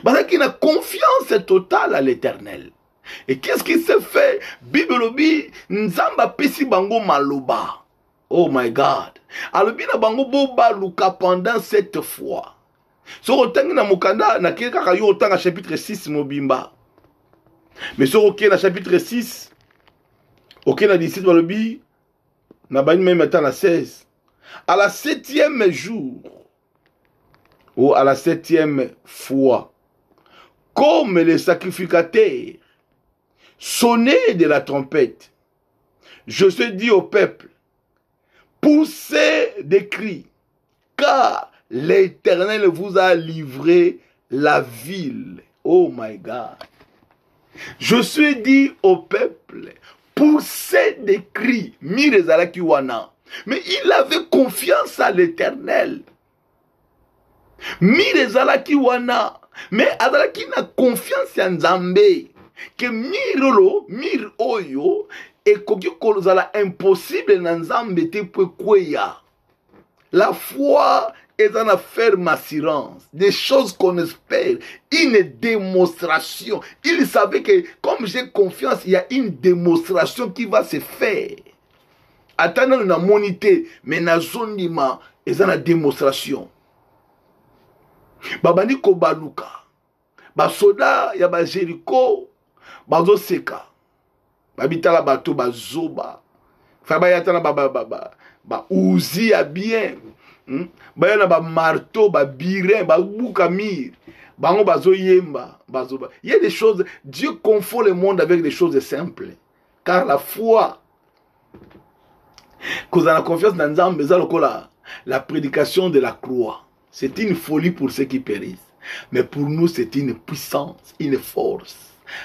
Parce qu'il a confiance totale à l'Éternel. Et qu'est-ce qui s'est fait? Bibelobi, Nzamba pesi bango maloba. Oh my God. Alobi na bango boba luka pendant 7 fois. So otangi na mukanda na keka yo otanga chapitre 6 mobimba. Mais so ok na chapitre 6 ok na 17 balobi na bani même temps na 16. À la 7e jour ou à la 7e fois, comme les sacrificateurs sonnaient de la trompette, je suis dit au peuple, poussez des cris, car l'Éternel vous a livré la ville. Oh my God. Je suis dit au peuple, poussez des cris. Mais il avait confiance à l'Éternel. Mais azalaki na confiance en Nzambe. Que mir oyo ekoki kozala impossible na Nzambe te po kweya. La foi est une ferme assurance, des choses qu'on espère, une démonstration. Il savait que comme j'ai confiance, il y a une démonstration qui va se faire. Attendons la monité, mais na zonima, il y a une démonstration. Babani kobaluka, basoda ya ba Jéricho, bazo seka, babitala bato bazoba, fabayatana ba uzi ya bien. Bayana ba marteau, ba birin, ba boukamir, bango bazo yemba, bazo. Il y a des choses, Dieu confond le monde avec des choses simples. Car la foi, quand on a confiance dans Nzambe, la prédication de la croix, c'est une folie pour ceux qui périssent. Mais pour nous, c'est une puissance, une force.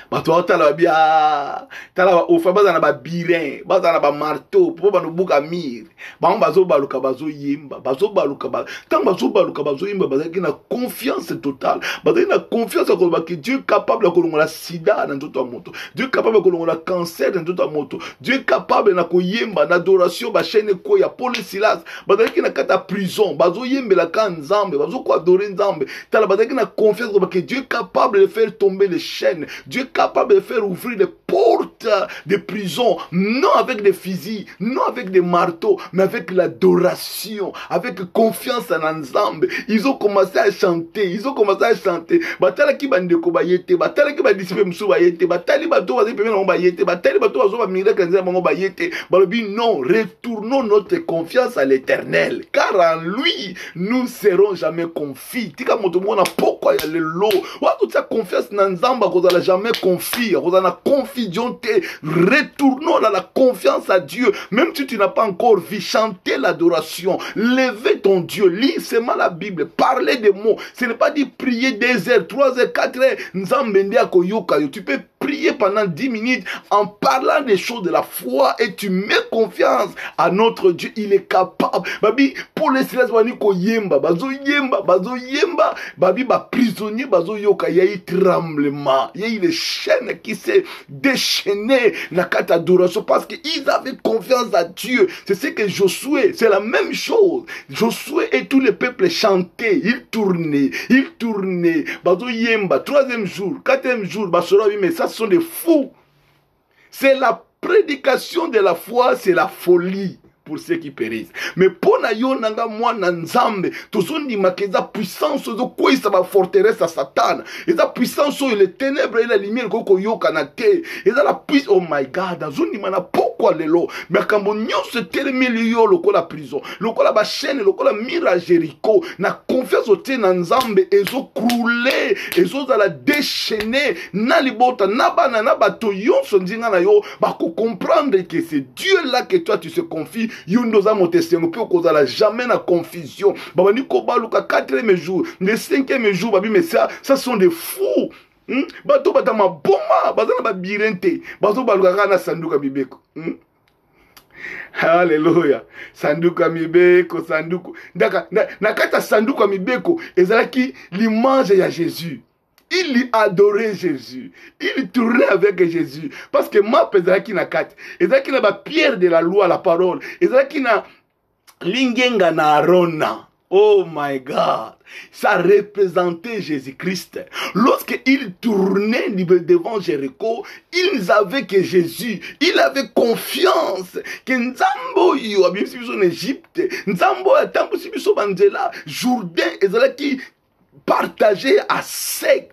Bato tala bia tala ofa bazana ba birin bazana ba marteau po ba no buka mir ba bazo baluka bazo yimba bazo baluka ba tant bazo baluka bazo yimba bazaki na confiance totale bazaki na confiance ko ba que Dieu est capable ko longola sida na toto moto Dieu est capable ko longola cancer na toto moto Dieu est capable na ko yimba na adoration ba chaîne ko ya Paul Silas bazaki na kata prison bazo yembela ka Nzambe bazo ko adorer Nzambe tala bazaki na confiance ko ba que Dieu est capable de faire tomber les chaînes. Dieu est capable de faire ouvrir les portes de prison, non avec des fusils, non avec des marteaux, mais avec l'adoration, avec confiance en ensemble. Ils ont commencé à chanter, Batala ki bandeko bayete, batala ki badisipe musu bayete, batali bato baze peme na bayete, batali bato bazo ba miracle nzela bango bayete. Balobi non, retournons notre confiance à l'Éternel, car en lui nous serons jamais confis. Tika moto mona pokwa ya lelo. Wa toute sa confiance na nzamba kozala jamais confis, kozala confusion te. Retournons à la confiance à Dieu. Même si tu n'as pas encore vu, chanter l'adoration, lever ton Dieu, lis seulement la Bible, parler des mots. Ce n'est pas dit prier 2 heures, 3 heures, 4 heures. Nzambende akoyoka yo. Tu peux prier pendant 10 minutes en parlant des choses de la foi et tu mets confiance à notre Dieu. Il est capable. Babi, pour les Célestes, ko yemba, bazo yemba, babi, ba prisonnier, bazo yoka, il y a eu tremblement, il y a eu les chaînes qui s'est déchaînées, na kata adoration, parce qu'ils avaient confiance à Dieu. C'est ce que Josué, c'est la même chose. Josué et tout le peuple chantaient, ils tournaient, bazo yemba, 3e jour, 4e jour, basora, mais ça, ce sont des fous. C'est la prédication de la foi, c'est la folie pour ceux qui périssent. Mais pour na yo nanga mwana nzambe, tozondi makeza puissance de quoi ça va forteresse à Satan. Et la puissance sur les ténèbres et la lumière koko yoka na te. Et la puissance, oh my God, azondi mana pourquoi lelo. Mais kambo nyonso telemi yo lokola prison, lokola ba chaîne, lokola mira Jéricho, na confiance au te na nzambe ezo crouler, ezo za la déchaîner, na libota na bana na bato yonso ndinga na yo, ba ko comprendre que c'est Dieu là que toi tu se confies. Yundoza motesemo pe kozala jamais na confusion. Babani ko baluka 4e jour, le 5e jour babi mais ça sont des fous. Bato batama boma, bazana ba birente, bazo baluka na sanduka bibeko. Alléluia. Sanduka mibeko, sanduku. Ndaka na kata sanduka mibeko ezalaki l'image ya Jésus. Il adorait Jésus. Il tournait avec Jésus. Parce que ma pesaki na kati. Ezaki na ba pierre de la loi, la parole. Ezaki na lingenga na arona. Oh my God. Ça représentait Jésus-Christ. Lorsqu'il tournait devant Jéricho, ils avaient que Jésus. Il avait confiance que Nzambo yo abimsi biso en Égypte. Nzambo atambo si biso banzela. Jourdain ezalaki partagé à sec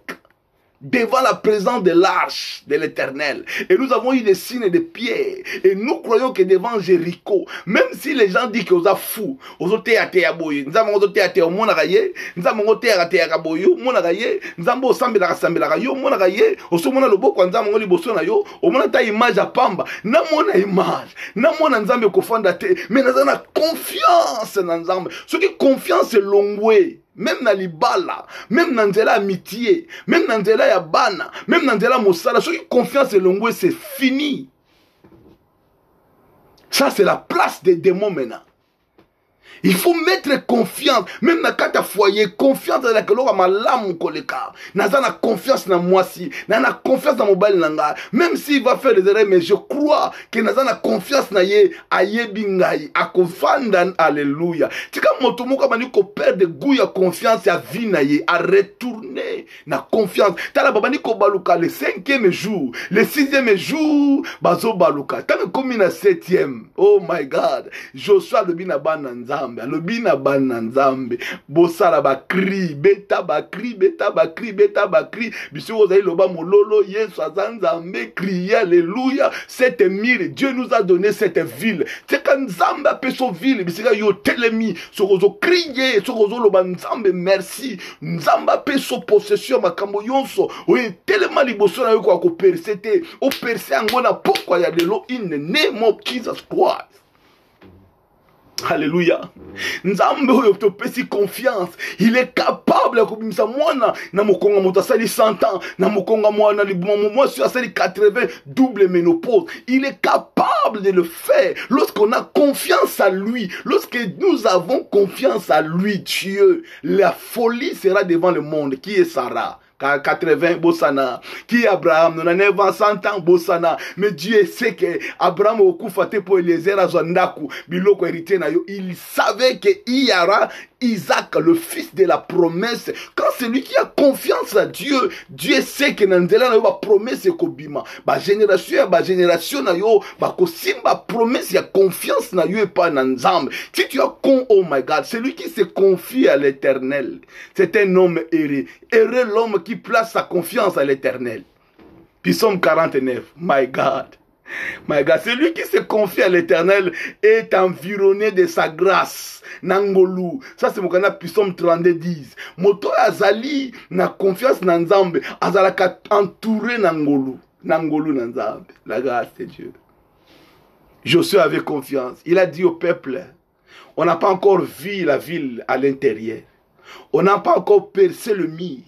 devant la présence de l'arche de l'Éternel. Et nous avons eu des signes de pierre. Et nous croyons que devant Jéricho, même si les gens disent qu'ils sont fous, nous avons été à boyo, nous avons été à monaraye, nous avons été à boyo, monaraye, nous avons sambe la yo, monaraye, au sommet le beau quand nous avons liboso na yo, au moment ta image à pamba, na mona image, na mona nzambe ko fondate, mais nous avons confiance dans nzambe. Ce qui confiance c'est longwe. Même dans libala, même dans nzela amitié, même dans nzela ya bana, même dans nzela mosala, ceux qui confiance et longwe c'est fini. Ça c'est la place des démons maintenant. Il faut mettre confiance, même dans kata foyer, confiance dans la kelora malamu koleka. Nazana confiance dans moi si, nana confiance dans mobile nanga. Même s'il va faire des erreurs, mais je crois que nazana confiance na ye, aye bingai, akofandan, alléluia. Tika motomoka maniko perdre goût ya confiance ya vie na ye, à retourner na confiance. Tala babani ko baluka le 5e jour, le 6e jour, bazo baluka. Tala komi na 7e. Oh my God. Joshua le binabana nzambe. Alobina bana nzambe bosala bakri beta bakri biso ozali loba mololo Yesu azanzambe crier alléluia. Cette mire Dieu nous a donné cette ville. C'est quand nzambe apeso ville bisika yo telemi sokozo crier sokozo loba nzambe merci nzambe apeso possession makambo yonso oye telema liboso na yo ko persete o perse angona pourquoi ya lelo in the name of Jesus Christ. Alléluia. Nzambe oyo topesi confiance. Il est capable de kubimisa mwana na mokonga moto asali 100 ans, na mokonga mwana moi sur asali 80 double ménopause. Il est capable de le faire lorsqu'on a confiance à lui. Lorsque nous avons confiance à lui, Dieu, la folie sera devant le monde. Qui est Sarah? 80 bosana, qui Abraham, 99 100 ans bosana, mais Dieu sait que Abraham au coup faté pour Eliezer à Zondaku, biloko héritier na yo, il savait que il y aura Isaac, le fils de la promesse. Quand celui qui a confiance à Dieu, Dieu sait que Nandela na yo ba promesse kobima, ba génération na yo, ba kosimba promesse ya confiance na yo et pas na nzambe. Si tu as oh my God, celui qui se confie à l'Éternel, c'est un homme heureux. Heureux l'homme qui place sa confiance à l'Éternel. Psaume 49, my God. My God, celui qui se confie à l'Éternel est environné de sa grâce. Nangolu. Ça c'est mon canal Psaume 32 10. Moto azali na confiance na nzambe, azalaka entouré nangolu. Nangolu na nzambe. La grâce de Dieu. Josué avait confiance. Il a dit au peuple, on n'a pas encore vu la ville à l'intérieur. On n'a pas encore percé le mur.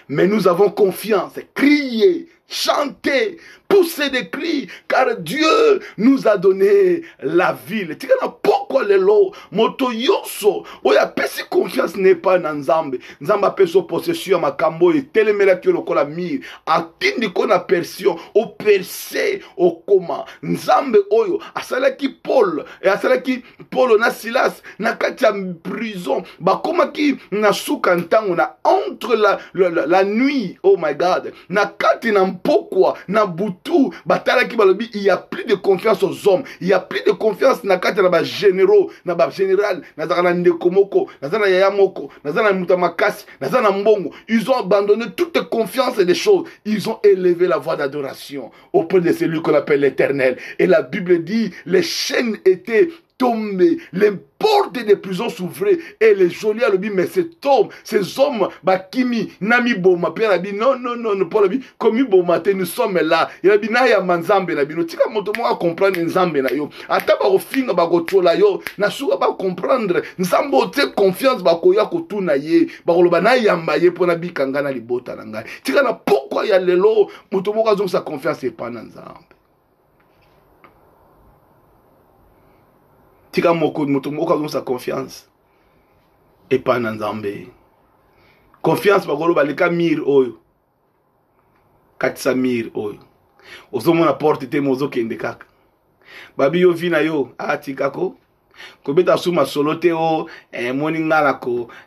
Mais nous avons confiance. Criez, chantez, poussez des cris, car Dieu nous a donné la ville. Pourquoi les lots, moto yoso, oya pesi confiance n'est pas dans Nzambe. Nzamba peso possession makambo et telemela ki lokola mir. Atindi kona persion, o percé, o koma. Nzambe oyo, asala ki Paul, et asala ki Paul na Silas, na katia prison, ba koma ki na suka ntango na entre la nuit, oh my God, na kati na mpokwa, na butu, batala ki balobi, il y a plus de confiance aux hommes, il y a plus de confiance na kati na ba généraux, na ba général, na zana ndekomoko, na zana yayamoko, na zana mutamakasi, na zana mbongo. Ils ont abandonné toute confiance des choses. Ils ont élevé la voix d'adoration auprès de celui qu'on appelle l'Éternel. Et la Bible dit, les chaînes étaient tombés, les portes des prisons s'ouvraient et les geôliers le dit mais cet homme, ces hommes bakimi nami boma Pierre a dit non Paul a dit comme boma nous sommes là. Il a dit na ya manzambe na bino tika moto mo a comprendre nzambe na yo ata ba kofinga ba kotola yo na suka ba comprendre nzambo te confiance ba koya kotuna ye ba koloba na yamba ye pona bikanga na libota na ngai tika na pourquoi ya lelo moto mo ka sa confiance et pas na nzambe. Tika moko moto sa confiance et pas dans Nzambe. Confiance bakolo baleka mir oyo. Katisa mir oyo. Ozomo na porte te mozo kende kaka. Babi yo vina yo atikako. Kobeta suma solote o moninga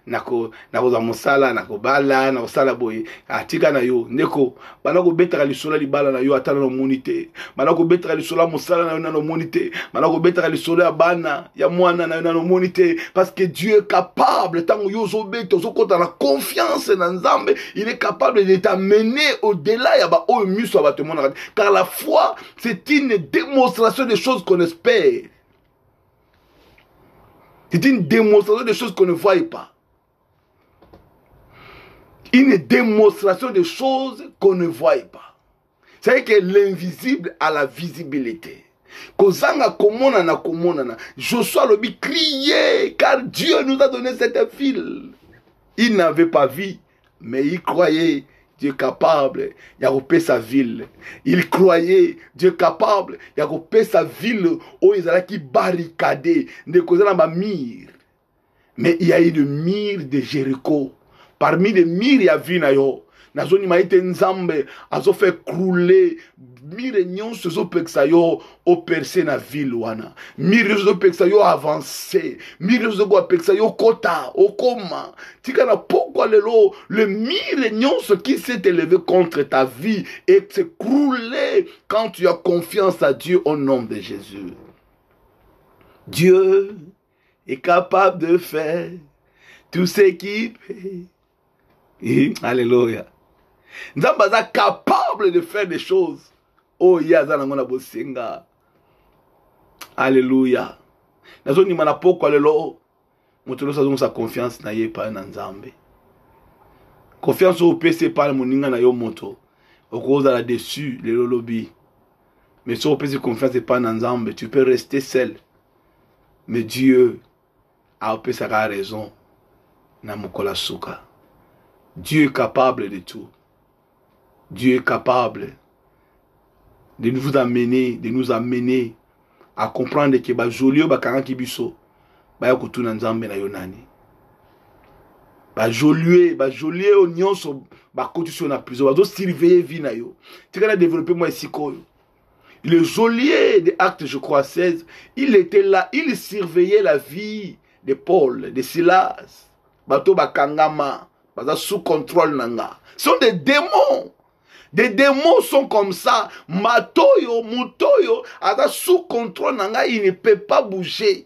nako za mosala nako bala na osala boye atika na yo ndeko bana ko betaka lisola libala na yo atala no monite bana ko betaka lisola mosala na yo na no monite bana ko betaka lisola ya bana ya mwana na yo na no monite parce que Dieu est capable tango yo zo beto zo kota na confiance na Nzambe il est capable de t'amener au-delà ya ba o miso ba te mona car la foi c'est une démonstration des choses qu'on espère. C'est une démonstration des choses qu'on ne voit pas. Une démonstration des choses qu'on ne voit pas. C'est que l'invisible a la visibilité. Kozanga komona na komona na. Joshua le dit crier car Dieu nous a donné cette ville. Il n'avait pas vu, mais il croyait. Dieu est capable, il a repéré sa ville. Il croyait, Dieu est capable, il a repéré sa ville où ils allaient qui barricader, de causer la mire. Mais il y a eu le mire de Jéricho. Parmi les mires, il y a vu nayo. Nazoni maïte nzambe, azo fait crouler. Mire nyonso zo peksa yo o percé na ville wana. Mire zo peksa yo avancé. Mire zo peksa yo kota, o koma. Tika na pourquoi le mire nyonso qui s'est élevé contre ta vie et s'est croulé quand tu as confiance à Dieu au nom de Jésus. Dieu est capable de faire tout ce qu'il fait. Alléluia. Nzamba est capable de faire des choses. Oh, yaza na ngona bosenga. Alléluia. Nazo ni mana poko lelo. Motolo sa confiance na ye pa na Nzambe. Confiance au PC par moninga na yo moto. Okoza la dessus le lobby. Mais si au PC confiance pas na Nzambe, tu peux rester seul. Mais Dieu a opé sa raison na mokola suka. Dieu est capable de tout. Dieu est capable de nous amener à comprendre que ba jolio ba kanaki biso ba yakutuna Nzambe na yonani. Bajolier au nyonso côté sur la prison bazo surveiller vie na yo. Tu as développé moi ici quoi. Le geôlier de Actes, je crois 16, il était là, il surveillait la vie de Paul, de Silas, bato bakangama, baza sous contrôle nanga. Ce sont des démons. Des démons sont comme ça. Matoyo, mutoyo, aza sous contrôle nanga, il ne peut pas bouger.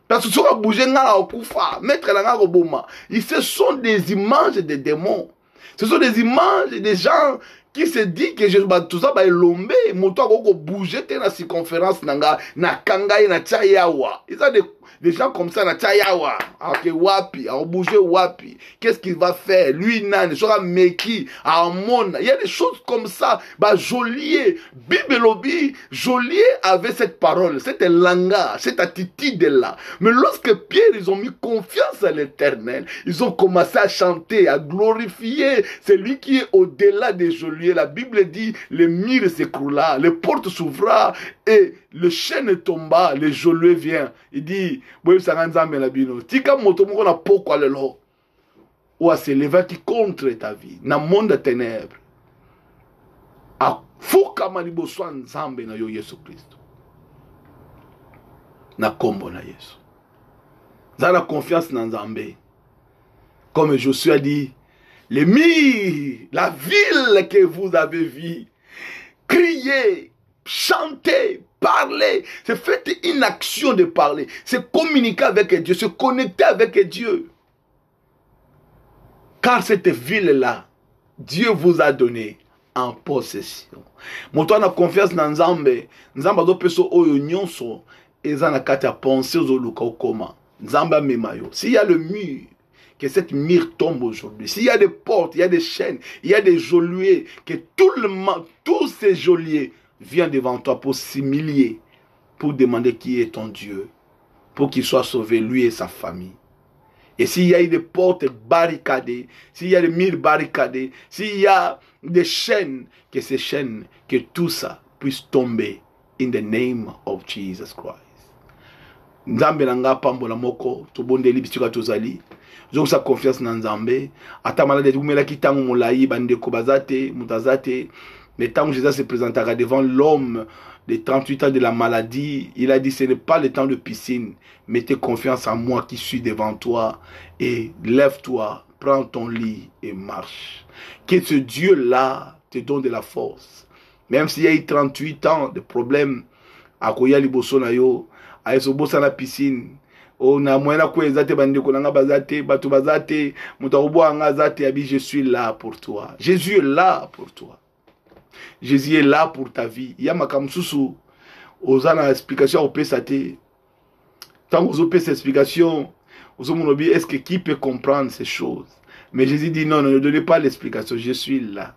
Parce que si on bouger nanga okufa, mettre nanga roboma. Ce sont des images des démons. Ce sont des images des gens qui se disent que tout ça va lomber, moto va bouger dans la circonférence nanga, na kanga na chayawa. Ils ont des gens comme ça na chayawa. Ok, wapi, à bouger wapi. Qu'est-ce qu'il va faire? Lui nan, sera meki, à mon. Il y a des choses comme ça. Bah Geôlier, Bible lobby, Geôlier avait cette parole, cette langage, cette attitude là. Mais lorsque Pierre, ils ont mis confiance à l'Éternel, ils ont commencé à chanter, à glorifier celui qui est au-delà des geôliers. La Bible dit, le mur s'écroula, les portes s'ouvra et le chêne tomba, le geôlier vient. Il dit, tika moto moko na poko lelo ou se lever qui contre ta vie na monde de ténèbres. A fuka maliboso nzambe na yo Yesu Christ. Na kombo na Yesu. Zana confiance na nzambe. Comme Josué a dit, les murs, la ville que vous avez vue, criez, chantez, parlez, c'est faites une action de parler, c'est communiquer avec Dieu, se connecter avec Dieu. Car cette ville-là, Dieu vous a donné en possession. Moto na confiance na Nzambe, Nzamba do peso oyo nyonso, eza na kati ya pensée ozoluka okoma. Nzamba memayo. S'il y a le mur, que cette mire tombe aujourd'hui. S'il y a des portes, il y a des chaînes, il y a des geôliers, que tous ces geôliers viennent devant toi pour s'humilier, pour demander qui est ton Dieu, pour qu'il soit sauvé, lui et sa famille. Et s'il y a des portes barricadées, s'il y a des murs barricadés, s'il y a des chaînes, que ces chaînes, que tout ça puisse tomber in the name of Jesus Christ. Nzambe nanga pambola moko, tobondeli bisika tozali. J'ai sa confiance dans Nzambe. Ata malade umela kitangu molayi bandeko bazate, mutazate. Mais tant que Jésus se présentera devant l'homme de 38 ans de la maladie, il a dit ce n'est pas le temps de piscine. Mettez confiance en moi qui suis devant toi et lève-toi, prends ton lit et marche. Que ce Dieu-là te donne de la force. Même s'il y a eu 38 ans de problèmes, à koya liboso na yo, à esobosa na piscine. On a moyen de bandeko nanga bazate, batu bazate, mutarubo anga zate abi, je suis là pour toi. Jésus est là pour toi. Jésus est là pour ta vie. Il y a ma kamsusu, osana explication au pesate. Tant que vous avez cette explication, vous avez est-ce que qui peut comprendre ces choses? Mais Jésus dit non, ne donnez pas l'explication, je suis là.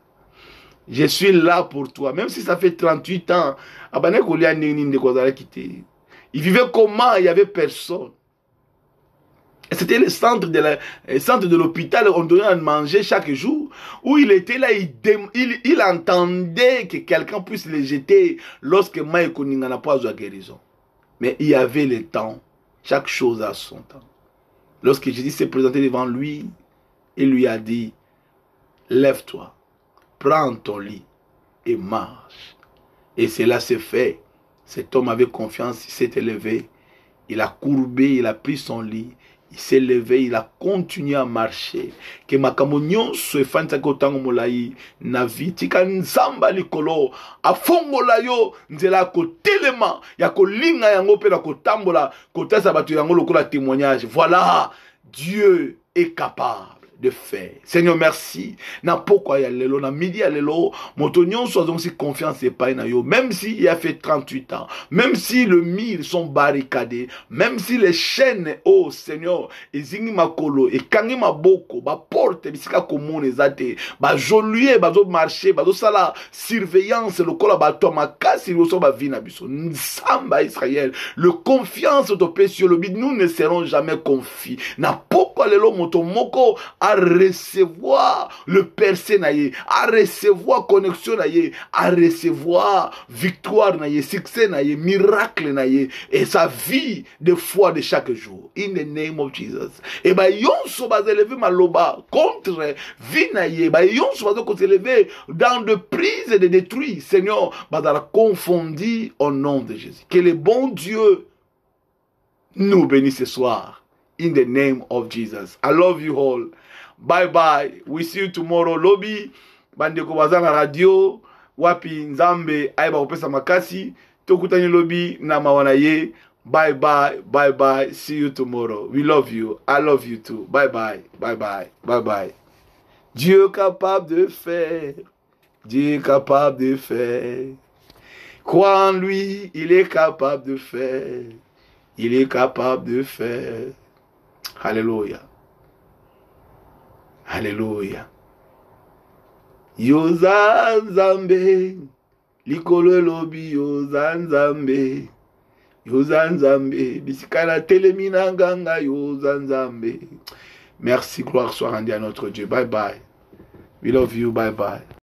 Je suis là pour toi. Même si ça fait 38 ans, il vivait comment? Il n'y avait personne. C'était le centre de l'hôpital, on donnait à manger chaque jour, où il était là, il entendait que quelqu'un puisse le jeter lorsque Maïko n'a pas eu guérison. Mais il y avait le temps, chaque chose a son temps. Lorsque Jésus s'est présenté devant lui, il lui a dit, lève-toi, prends ton lit et marche. Et cela s'est fait. Cet homme avait confiance, il s'est élevé, il a courbé, il a pris son lit. Il s'est levé, il a continué à marcher. Que makamonyon se fanta kotango molai na vitika nzamba likolo afongola yo nzela ko telema ya ko linga yango pe na ko tambola ko tasa batu yango lokola témoignage. Voilà, Dieu est capable de faire. Seigneur, merci. Na pourquoi ya lelo na midi ya lelo motonyon soit donc si confiance et pas na yo, même si il a fait 38 ans, même si le mur sont barricadés, même si les chaînes, oh Seigneur, ezingi makolo et kangi maboko ba porte bisika komone zate ba joluer ba zo marcher ba zo sala surveillance lokola ba to makasi loso ba vina biso nsamba Israël, le confiance to pe sur le bid, nous ne serons jamais confis. Na pourquoi lelo moto moko à recevoir le percé naïe, à recevoir connexion naïe, à recevoir victoire naïe, succès naïe, miracle naïe, et sa vie de foi de chaque jour. In the name of Jesus. Et bah yonso va élever maloba contre vie naïe, bah yonso va s'élever dans de prises et de détruits. Seigneur, bah dans la confondue au nom de Jésus. Que le bon Dieu nous bénisse ce soir. In the name of Jesus. I love you all. Bye bye. We see you tomorrow. Lobby. Bandeko bazanga radio. Wapi nzambe. Aiba upesa makasi. Tokutani lobby na mawana ye. Bye bye. Bye bye. See you tomorrow. We love you. I love you too. Bye bye. Bye bye. Bye bye. Dieu capable de faire. Dieu capable de faire. Crois en lui. Il est capable de faire. Il est capable de faire. Alléluia. Alléluia. Yoza nzambe. Likolo lobi yoza nzambe. Yoza nzambe. Bisikala telemina nganga yoza nzambe. Merci, gloire soit rendue à notre Dieu. Bye bye. We love you. Bye bye.